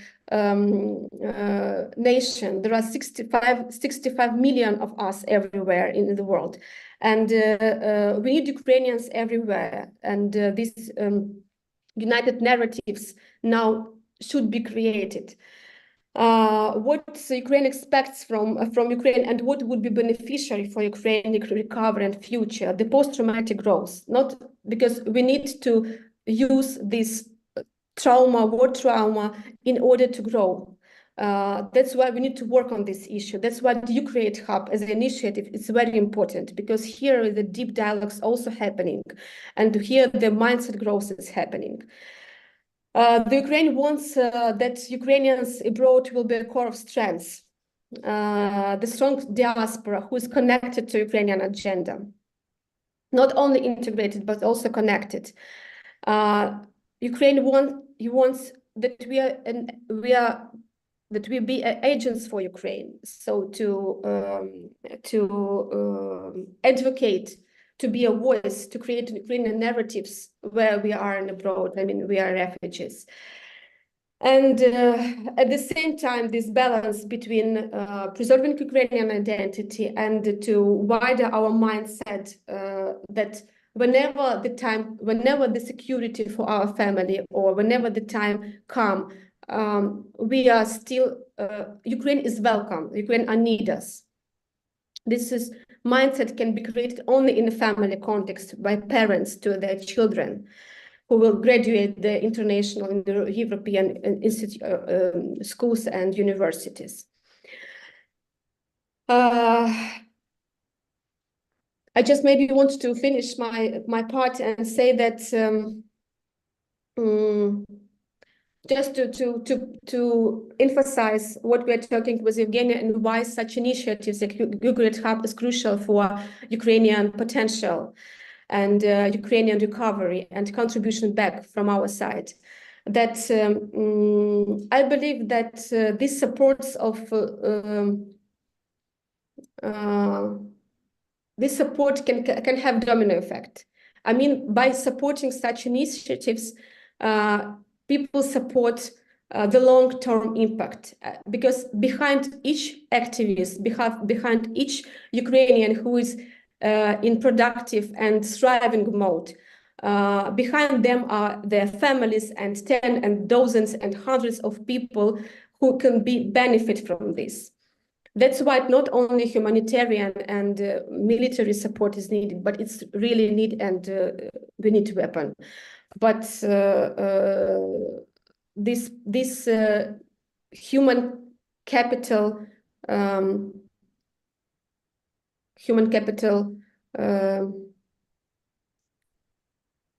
nation. There are 65 million of us everywhere in the world, and we need Ukrainians everywhere. And these united narratives now should be created. What Ukraine expects from Ukraine, and what would be beneficiary for Ukraine recovery and future, the post-traumatic growth, not because we need to use this war trauma in order to grow. That's why we need to work on this issue. That's why the Ukreate Hub as an initiative is very important, because here the deep dialogues also happening, and here the mindset growth is happening. The Ukraine wants that Ukrainians abroad will be a core of strengths, the strong diaspora who is connected to Ukrainian agenda, not only integrated but also connected. Ukraine wants that we be agents for Ukraine, so to advocate, to be a voice, to create Ukrainian narratives where we are in abroad. I mean, we are refugees. And at the same time, this balance between preserving Ukrainian identity and to widen our mindset that whenever the security for our family, or whenever the time comes, we are still, Ukraine is welcome, Ukraine need us. This mindset can be created only in a family context by parents to their children. who will graduate the international and the European schools and universities. I just maybe want to finish my part and say that just to emphasize what we're talking with Evgenia and why such initiatives like Ukreate Hub is crucial for Ukrainian potential and Ukrainian recovery and contribution back from our side. That I believe that this supports of this support can have domino effect. I mean, by supporting such initiatives, people support the long-term impact, because behind each activist, behind each Ukrainian who is in productive and thriving mode, behind them are their families and 10 and dozens and hundreds of people who can benefit from this. That's why not only humanitarian and military support is needed, but it's really needed, and we need weapon. But this human capital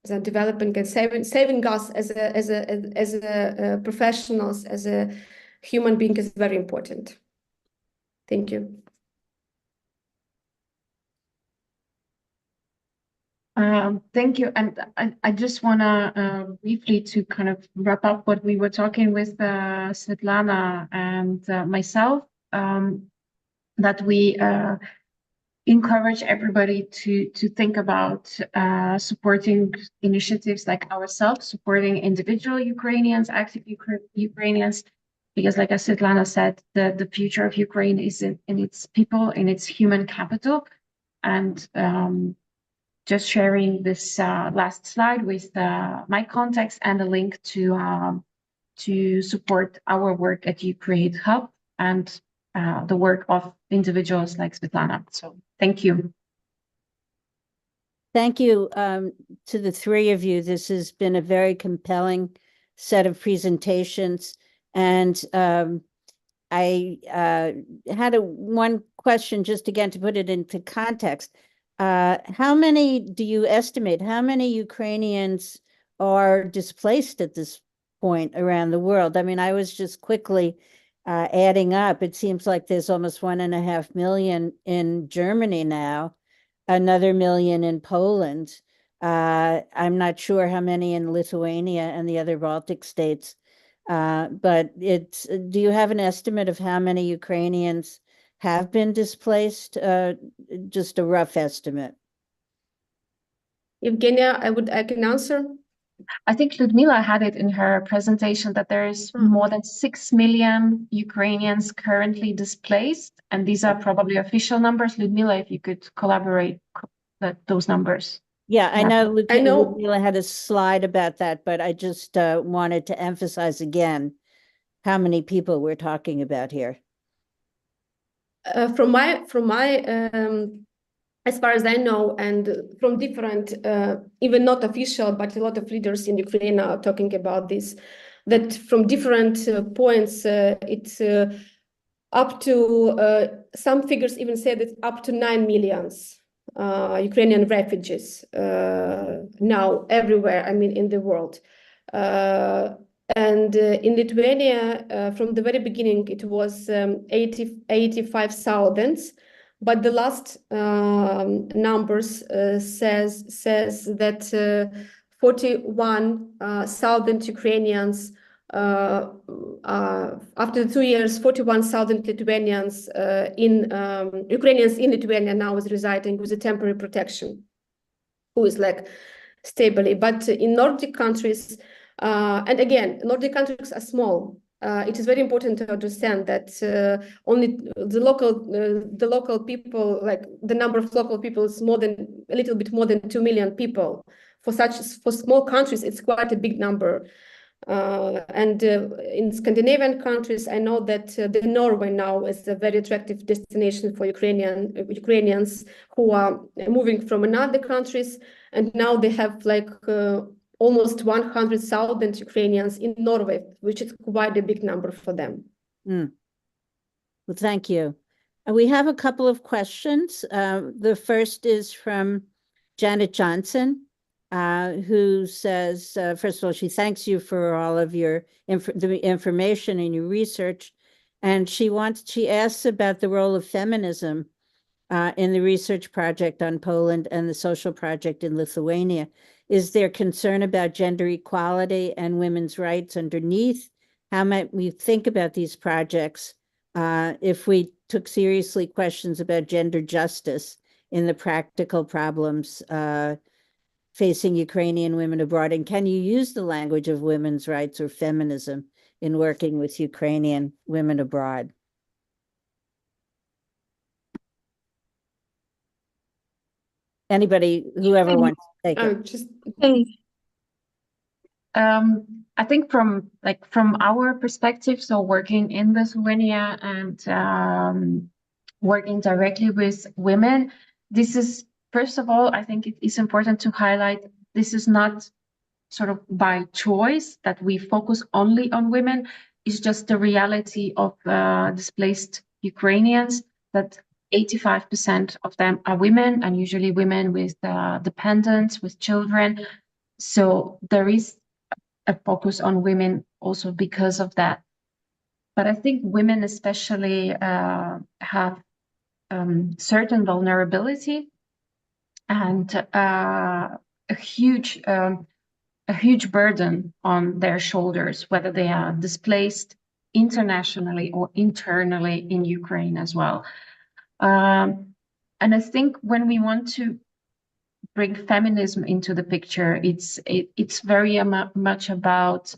the developing and saving us as a professionals, as a human being is very important. Thank you. Thank you. And I just want to briefly to kind of wrap up what we were talking with Svetlana and myself, that we encourage everybody to think about supporting initiatives like ourselves, supporting individual Ukrainians, active Ukrainians, because like as Svetlana said, the future of Ukraine is in its people, in its human capital. And just sharing this last slide with my contacts and a link to support our work at Ukreate Hub and the work of individuals like Svetlana. So thank you. Thank you to the three of you. This has been a very compelling set of presentations. And I had one question, just again to put it into context. How many do you estimate? How many Ukrainians are displaced at this point around the world? I mean, I was just quickly adding up. It seems like there's almost 1.5 million in Germany now, another million in Poland. I'm not sure how many in Lithuania and the other Baltic states. But do you have an estimate of how many Ukrainians have been displaced? Just a rough estimate. Evgenia, I can answer. I think Liudmyla had it in her presentation that there is more than 6 million Ukrainians currently displaced, and these are probably official numbers. Liudmyla, if you could collaborate those numbers. Yeah, I know Liudmyla had a slide about that, but I just wanted to emphasize again how many people we're talking about here. From my as far as I know, and from different, even not official, but a lot of leaders in Ukraine are talking about this, that from different points, it's up to, some figures even say that up to 9 million Ukrainian refugees now everywhere, I mean, in the world. And in Lithuania, from the very beginning, it was 85,000. But the last numbers says that 41,000 Ukrainians, after 2 years, 41,000 Lithuanians Ukrainians in Lithuania now is residing with a temporary protection, who is like stably. But in Nordic countries, and again, Nordic countries are small. It is very important to understand that only the local people, like the number of local people is a little bit more than 2 million people. For small countries, it's quite a big number. And in Scandinavian countries, I know that the Norway now is a very attractive destination for Ukrainians who are moving from another countries, and now they have like almost 100,000 Ukrainians in Norway, which is quite a big number for them. Well, thank you. We have a couple of questions. The first is from Janet Johnson, who says, first of all, she thanks you for all of your the information and your research. And she asks about the role of feminism in the research project on Poland and the social project in Lithuania. Is there concern about gender equality and women's rights underneath? How might we think about these projects if we took seriously questions about gender justice in the practical problems facing Ukrainian women abroad? And can you use the language of women's rights or feminism in working with Ukrainian women abroad? Anybody, whoever wants to take it. I think from our perspective, so working in Lithuania and working directly with women, this is, first of all, I think it is important to highlight, this is not sort of by choice that we focus only on women. It's just the reality of displaced Ukrainians, that 85% of them are women, and usually women with dependents, with children. So there is a focus on women also because of that. But I think women especially have certain vulnerability and a huge burden on their shoulders, whether they are displaced internationally or internally in Ukraine as well. And I think when we want to bring feminism into the picture, it's very much about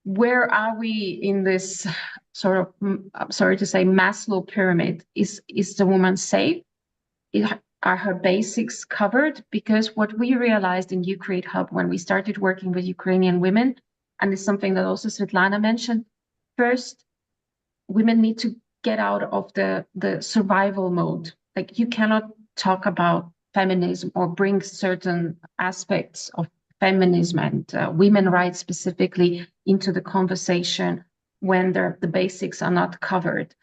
where are we in this sort of, I'm sorry to say, Maslow pyramid. Is the woman safe? Are her basics covered? Because what we realized in Ukreate Hub when we started working with Ukrainian women, and it's something that also Svetlana mentioned, first, women need to get out of the survival mode. Like, you cannot talk about feminism or bring certain aspects of feminism and women rights specifically into the conversation when the basics are not covered.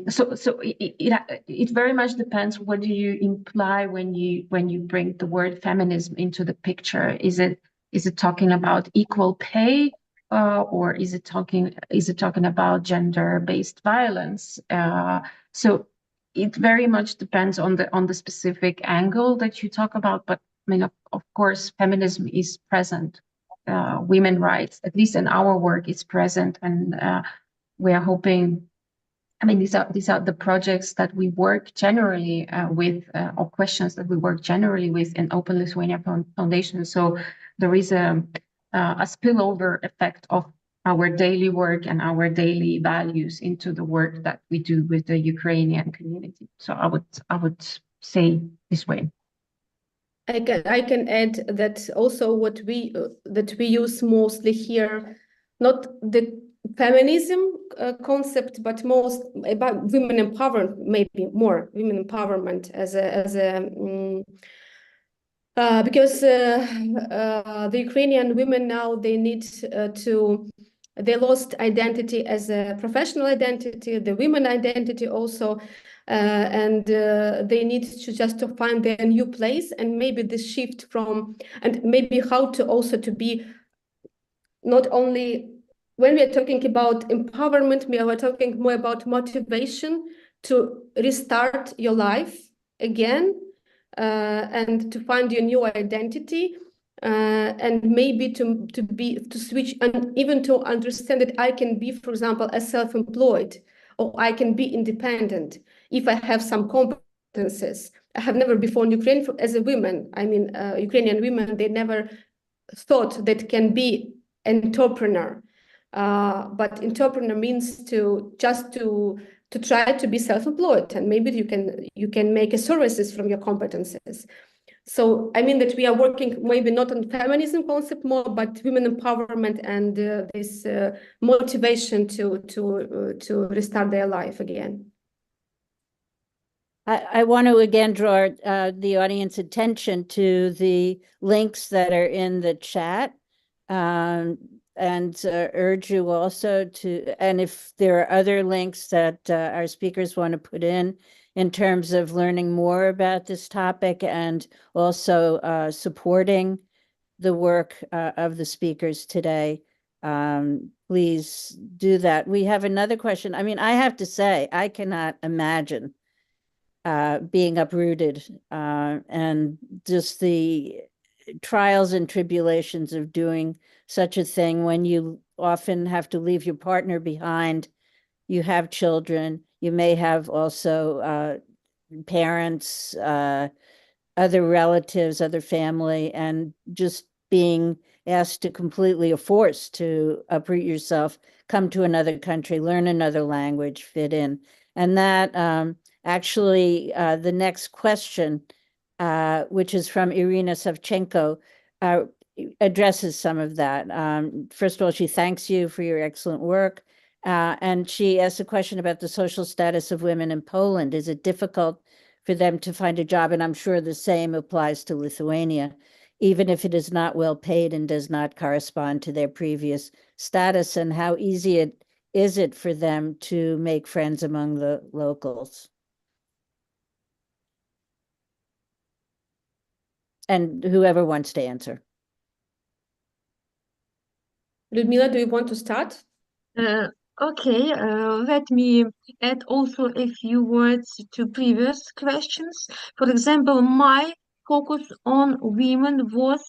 So it very much depends, what do you imply when you bring the word feminism into the picture? Is it talking about equal pay, or is it talking about gender-based violence? So it very much depends on the specific angle that you talk about. But I mean, of course, feminism is present. Women rights, at least in our work, is present, and we are hoping. I mean, these are the projects that we work generally with, or questions that we work generally with in Open Lithuania Foundation. So there is a spillover effect of our daily work and our daily values into the work that we do with the Ukrainian community. So I would say this way. I can add that also what we use mostly here, not the feminism concept, but most about women empowerment, maybe more women empowerment because the Ukrainian women now, they need they lost identity as a professional identity, the women identity also, and they need to just to find their new place, and maybe the shift from, and maybe how to also to be not only, when we are talking about empowerment, we are talking more about motivation to restart your life again, and to find your new identity, and maybe to switch, and even to understand that I can be, for example, a self-employed, or I can be independent if I have some competences. I have never before in Ukraine as a woman. I mean, Ukrainian women, they never thought that can be entrepreneur, but entrepreneur means to try to be self-employed, and maybe you can make a services from your competences. So I mean that we are working maybe not on feminism concept more, but women empowerment and this motivation to restart their life again. I want to again draw the audience attention to the links that are in the chat. And urge you also to, and if there are other links that our speakers want to put in terms of learning more about this topic and also supporting the work of the speakers today, please do that. We have another question. I mean, I have to say, I cannot imagine being uprooted and just the trials and tribulations of doing such a thing when you often have to leave your partner behind. You have children, you may have also parents, other relatives, other family, and just being asked to completely or forced to uproot yourself, come to another country, learn another language, fit in. And that actually, the next question, which is from Irina Savchenko, addresses some of that. First of all, she thanks you for your excellent work. And she asks a question about the social status of women in Poland. Is it difficult for them to find a job? And I'm sure the same applies to Lithuania, even if it is not well paid and does not correspond to their previous status. And how easy is it for them to make friends among the locals? And whoever wants to answer. Lyudmyla, do you want to start? Okay, let me add also a few words to previous questions. For example, my focus on women was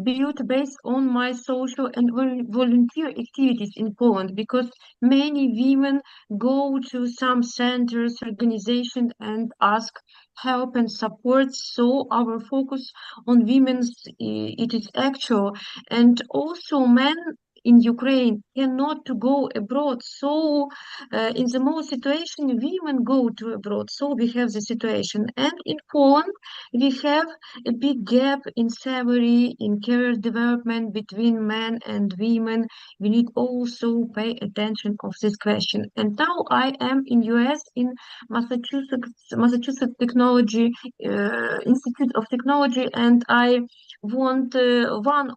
built based on my social and volunteer activities in Poland, because many women go to some centers, organizations, and ask help and support. So our focus on women's, it is actual. And also men in Ukraine cannot to go abroad. So in the most situation, women go to abroad. So we have the situation. And in Poland, we have a big gap in salary, in career development between men and women. We need also pay attention of this question. And now I am in US in Massachusetts Technology Institute of Technology, and I want one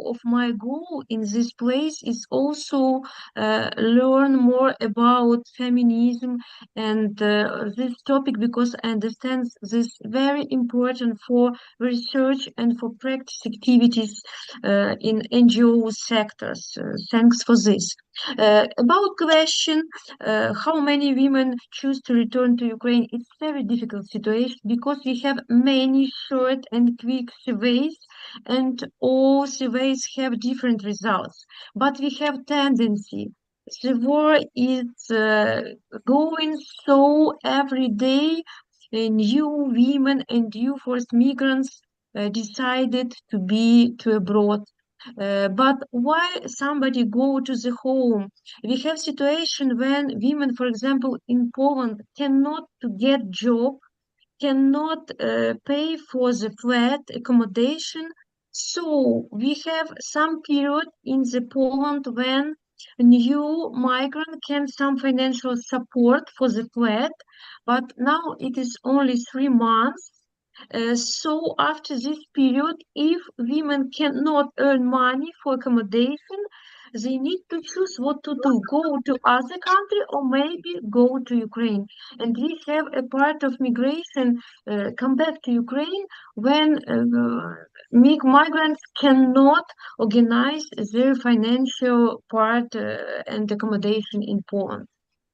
of my goal in this place is also learn more about feminism and this topic, because I understand this very important for research and for practice activities in NGO sectors. Thanks for this. About question, how many women choose to return to Ukraine? It's very difficult situation because we have many short and quick surveys, and all surveys have different results. But we have tendency. The war is going so every day. New women and new forced migrants decided to be to abroad. But why somebody go to the home? We have situation when women, for example, in Poland cannot to get job, cannot pay for the flat accommodation. So we have some period in the Poland when new migrant can some financial support for the flat, but now it is only 3 months. So after this period, if women cannot earn money for accommodation, they need to choose what to do, go to other country or maybe go to Ukraine. And we have a part of migration come back to Ukraine when migrants cannot organize their financial part and accommodation in Poland.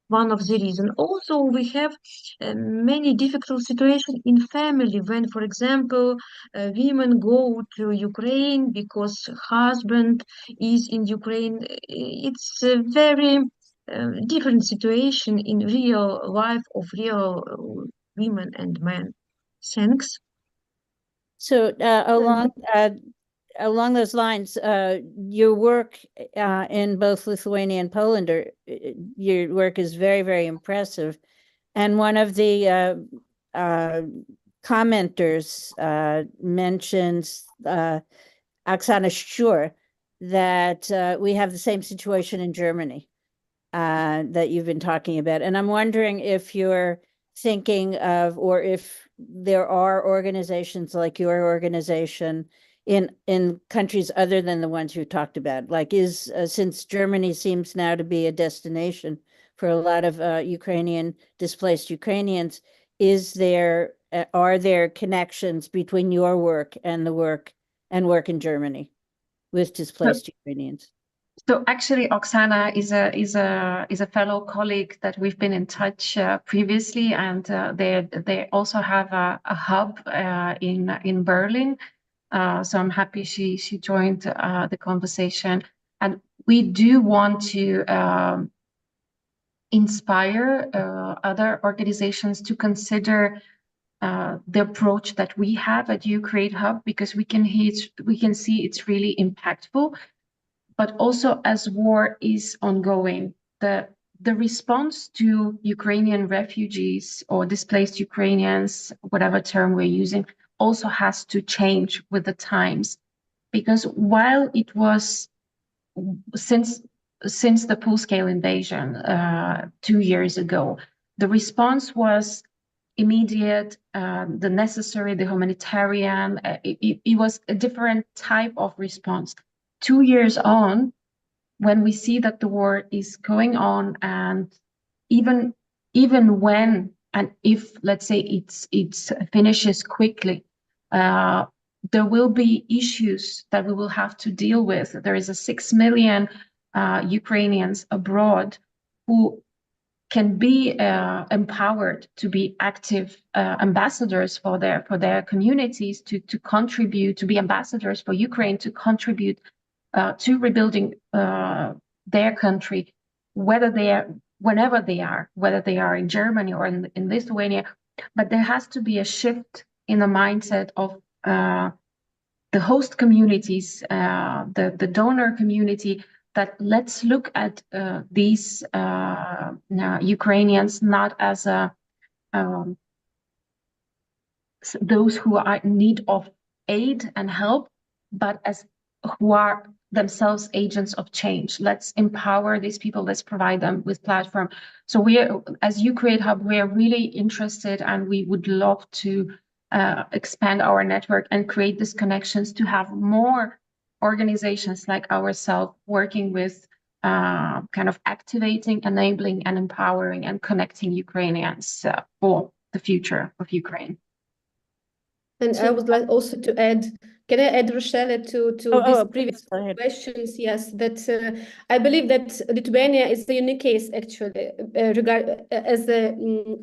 One of the reasons. Also, we have many difficult situations in family when, for example, women go to Ukraine because husband is in Ukraine. It's a very different situation in real life of real women and men. Thanks. So along those lines, your work in both Lithuania and Poland, your work is very, very impressive. And one of the commenters mentions, Oksana Shur, that we have the same situation in Germany that you've been talking about. And I'm wondering if you're thinking of, or if there are organizations like your organization in countries other than the ones you talked about, like since Germany seems now to be a destination for a lot of Ukrainian displaced Ukrainians, are there connections between your work and work in Germany with displaced Ukrainians? So actually, Oksana is a fellow colleague that we've been in touch previously, and they also have a hub in Berlin. So I'm happy she joined the conversation, and we do want to inspire other organizations to consider the approach that we have at Ukreate Hub, because we can see it's really impactful. But also, as war is ongoing, the response to Ukrainian refugees or displaced Ukrainians, whatever term we're using, also has to change with the times. Because while it was since the full-scale invasion 2 years ago, the response was immediate, the necessary, the humanitarian. It was a different type of response. 2 years on, when we see that the war is going on, and even when and if, let's say, it finishes quickly, there will be issues that we will have to deal with. There is 6 million Ukrainians abroad who can be empowered to be active ambassadors for their communities, to contribute, to be ambassadors for Ukraine, to contribute to rebuilding their country, whether they are in Germany or in Lithuania. But there has to be a shift in the mindset of the host communities, the donor community, that let's look at these Ukrainians not as those who are in need of aid and help, but as who are themselves agents of change. Let's empower these people. Let's provide them with platform. So we, as Ukreate Hub, we are really interested, and we would love to expand our network and create these connections to have more organizations like ourselves working with kind of activating, enabling, and empowering and connecting Ukrainians for the future of Ukraine. And I would like also to add, can I add, Rochelle, to these previous questions? Yes, that I believe that Lithuania is a unique case, actually, as the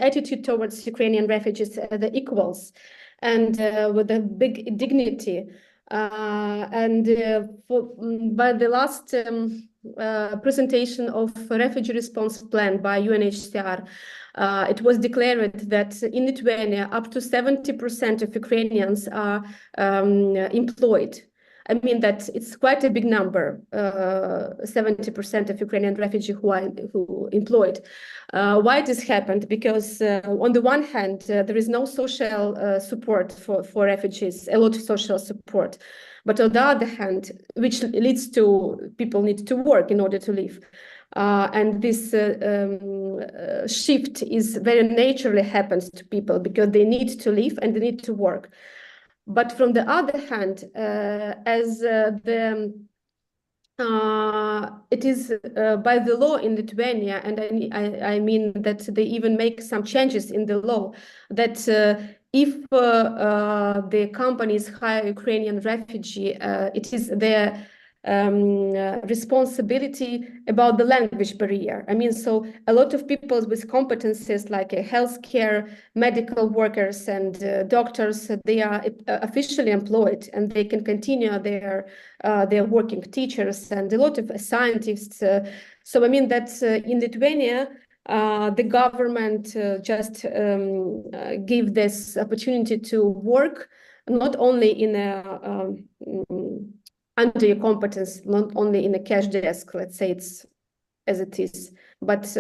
attitude towards Ukrainian refugees, the equals, and with a big dignity. By the last presentation of a refugee response plan by UNHCR, it was declared that in Lithuania, up to 70% of Ukrainians are employed. I mean that it's quite a big number, 70% of Ukrainian refugees who employed. Why this happened? Because on the one hand, there is no social support for refugees, a lot of social support. But on the other hand, which leads to people need to work in order to live. And this shift is very naturally happens to people because they need to live and they need to work. But from the other hand, it is by the law in Lithuania, and I mean that they even make some changes in the law, that if the companies hire Ukrainian refugee, it is their responsibility about the language barrier. I mean, so a lot of people with competencies like healthcare, medical workers, and doctors, they are officially employed and they can continue their working, teachers and a lot of scientists. So I mean that in Lithuania, the government just give this opportunity to work not only in a under your competence, not only in a cash desk, let's say it's as it is, but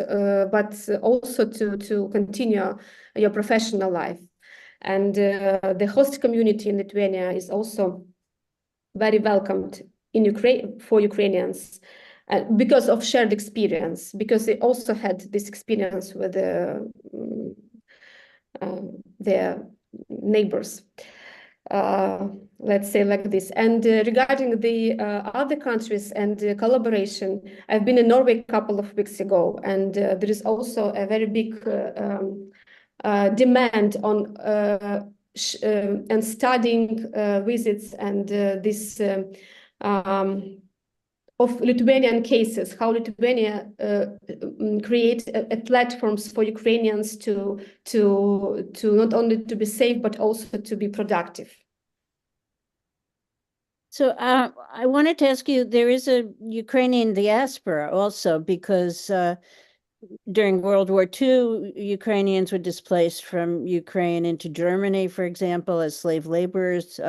also to continue your professional life. And the host community in Lithuania is also very welcomed in Ukraine for Ukrainians because of shared experience, because they also had this experience with their neighbors. Let's say like this. And regarding the other countries and collaboration, I've been in Norway a couple of weeks ago, and there is also a very big demand on and studying visits and this of Lithuanian cases, how Lithuania create a platforms for Ukrainians to not only to be safe but also to be productive. So I wanted to ask you, there is a Ukrainian diaspora also, because during World War II, Ukrainians were displaced from Ukraine into Germany, for example, as slave laborers.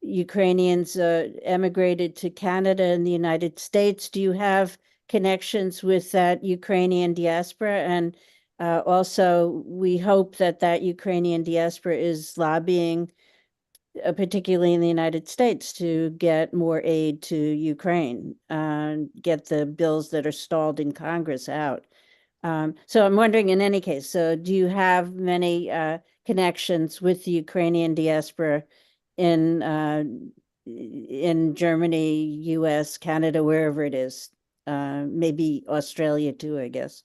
Ukrainians emigrated to Canada and the United States. Do you have connections with that Ukrainian diaspora? And also, we hope that that Ukrainian diaspora is lobbying, particularly in the United States, to get more aid to Ukraine, get the bills that are stalled in Congress out. So I'm wondering, in any case, so do you have many connections with the Ukrainian diaspora in Germany, US, Canada, wherever it is, maybe Australia too, I guess?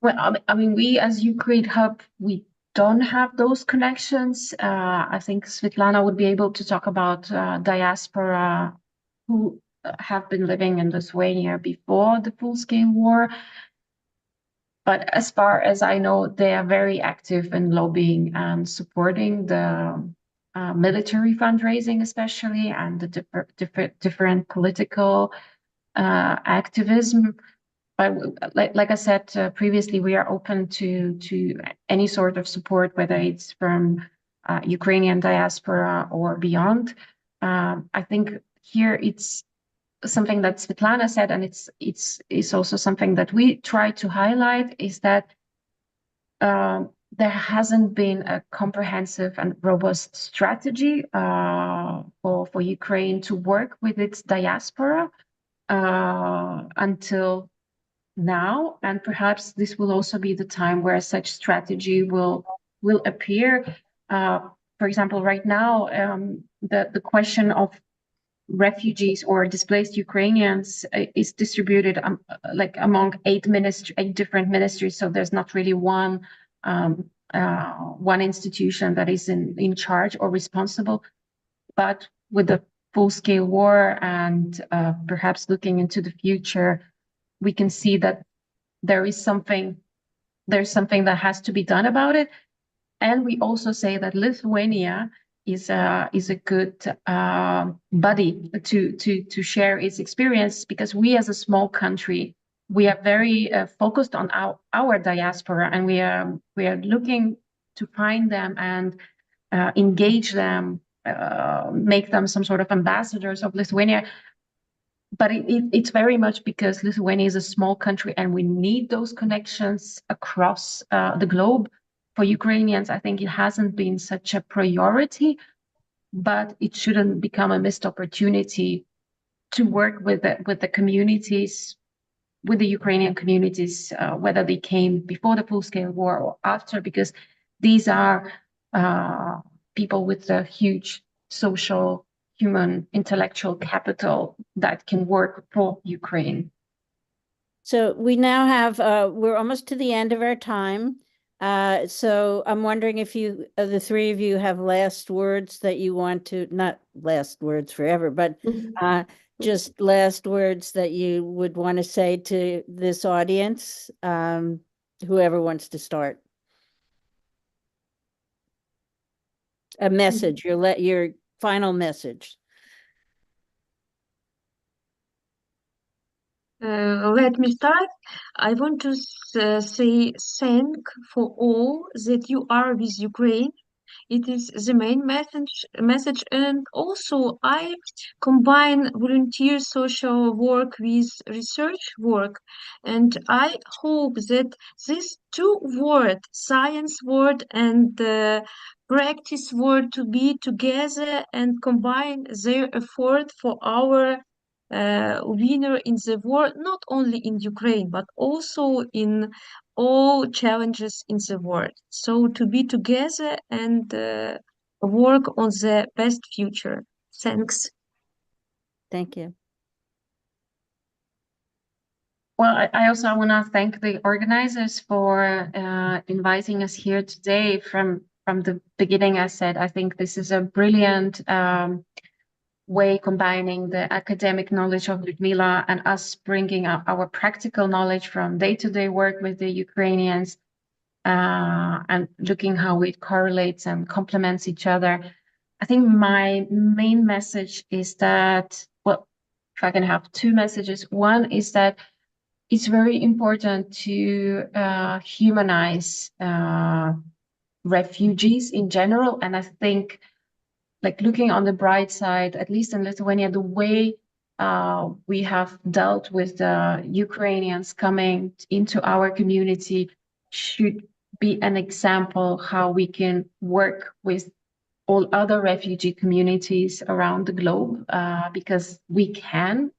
Well, I mean, we as Ukreate Hub, we don't have those connections. I think Svetlana would be able to talk about diaspora who have been living in Lithuania before the full-scale war. But as far as I know, they are very active in lobbying and supporting the military fundraising, especially, and the different political activism. But like I said previously, we are open to any sort of support, whether it's from Ukrainian diaspora or beyond. I think here it's something that Svetlana said, and it's also something that we try to highlight, is that there hasn't been a comprehensive and robust strategy for Ukraine to work with its diaspora until now, and perhaps this will also be the time where such strategy will appear. For example, right now, the question of refugees or displaced Ukrainians is distributed like among eight different ministries. So there's not really one institution that is in charge or responsible. But with the full-scale war and perhaps looking into the future, we can see that there's something that has to be done about it. And we also say that Lithuania is a good buddy to share its experience, because we as a small country, we are very focused on our diaspora, and we are looking to find them and engage them, make them some sort of ambassadors of Lithuania. But it's very much because Lithuania is a small country and we need those connections across the globe. For Ukrainians, I think it hasn't been such a priority, but it shouldn't become a missed opportunity to work with the communities, with the Ukrainian communities, whether they came before the full-scale war or after, because these are people with a huge social, human, intellectual capital that can work for Ukraine. So we now have, we're almost to the end of our time. So I'm wondering if you, the three of you, have last words that you want to, not last words forever, but just last words that you would want to say to this audience, whoever wants to start. A message, your final message. Let me start. I want to say thank for all that you are with Ukraine. It is the main message, and also I combine volunteer social work with research work, and I hope that these two words, science word and practice word, to be together and combine their effort for our winner in the war, not only in Ukraine, but also in all challenges in the world. So to be together and work on the best future. Thanks. Thank you. Well, I also want to thank the organizers for inviting us here today. From the beginning, I said, I think this is a brilliant way combining the academic knowledge of Liudmyla and us bringing up our practical knowledge from day-to-day work with the Ukrainians and looking how it correlates and complements each other. I think my main message is that, well, if I can have two messages. One is that it's very important to humanize refugees in general. And I think, like, looking on the bright side, at least in Lithuania, the way we have dealt with the Ukrainians coming into our community should be an example how we can work with all other refugee communities around the globe, because we can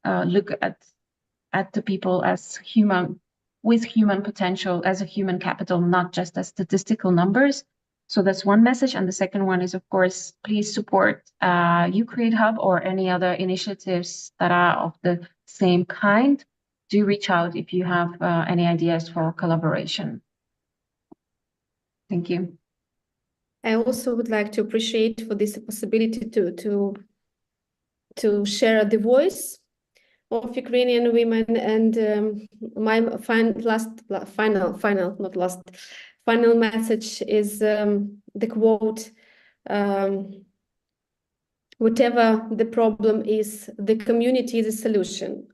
look at the people as human, with human potential, as a human capital, not just as statistical numbers. So that's one message. And the second one is, of course, please support Ukreate Hub or any other initiatives that are of the same kind. Do reach out if you have any ideas for collaboration. Thank you. I also would like to appreciate for this possibility to share the voice of Ukrainian women, and my final message is the quote, whatever the problem is, the community is a solution.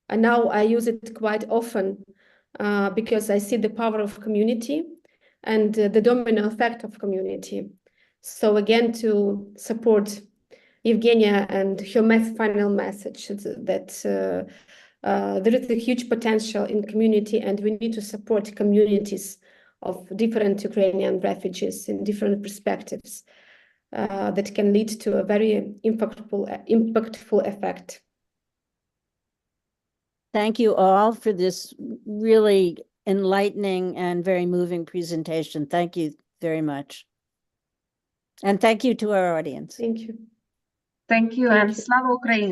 And now I use it quite often because I see the power of community and the domino effect of community. So again, to support Evgenia and her final message that there is a huge potential in community, and we need to support communities of different Ukrainian refugees in different perspectives that can lead to a very impactful effect. Thank you all for this really enlightening and very moving presentation. Thank you very much. And thank you to our audience. Thank you. Thank you, Thank and you. Slava Ukraini!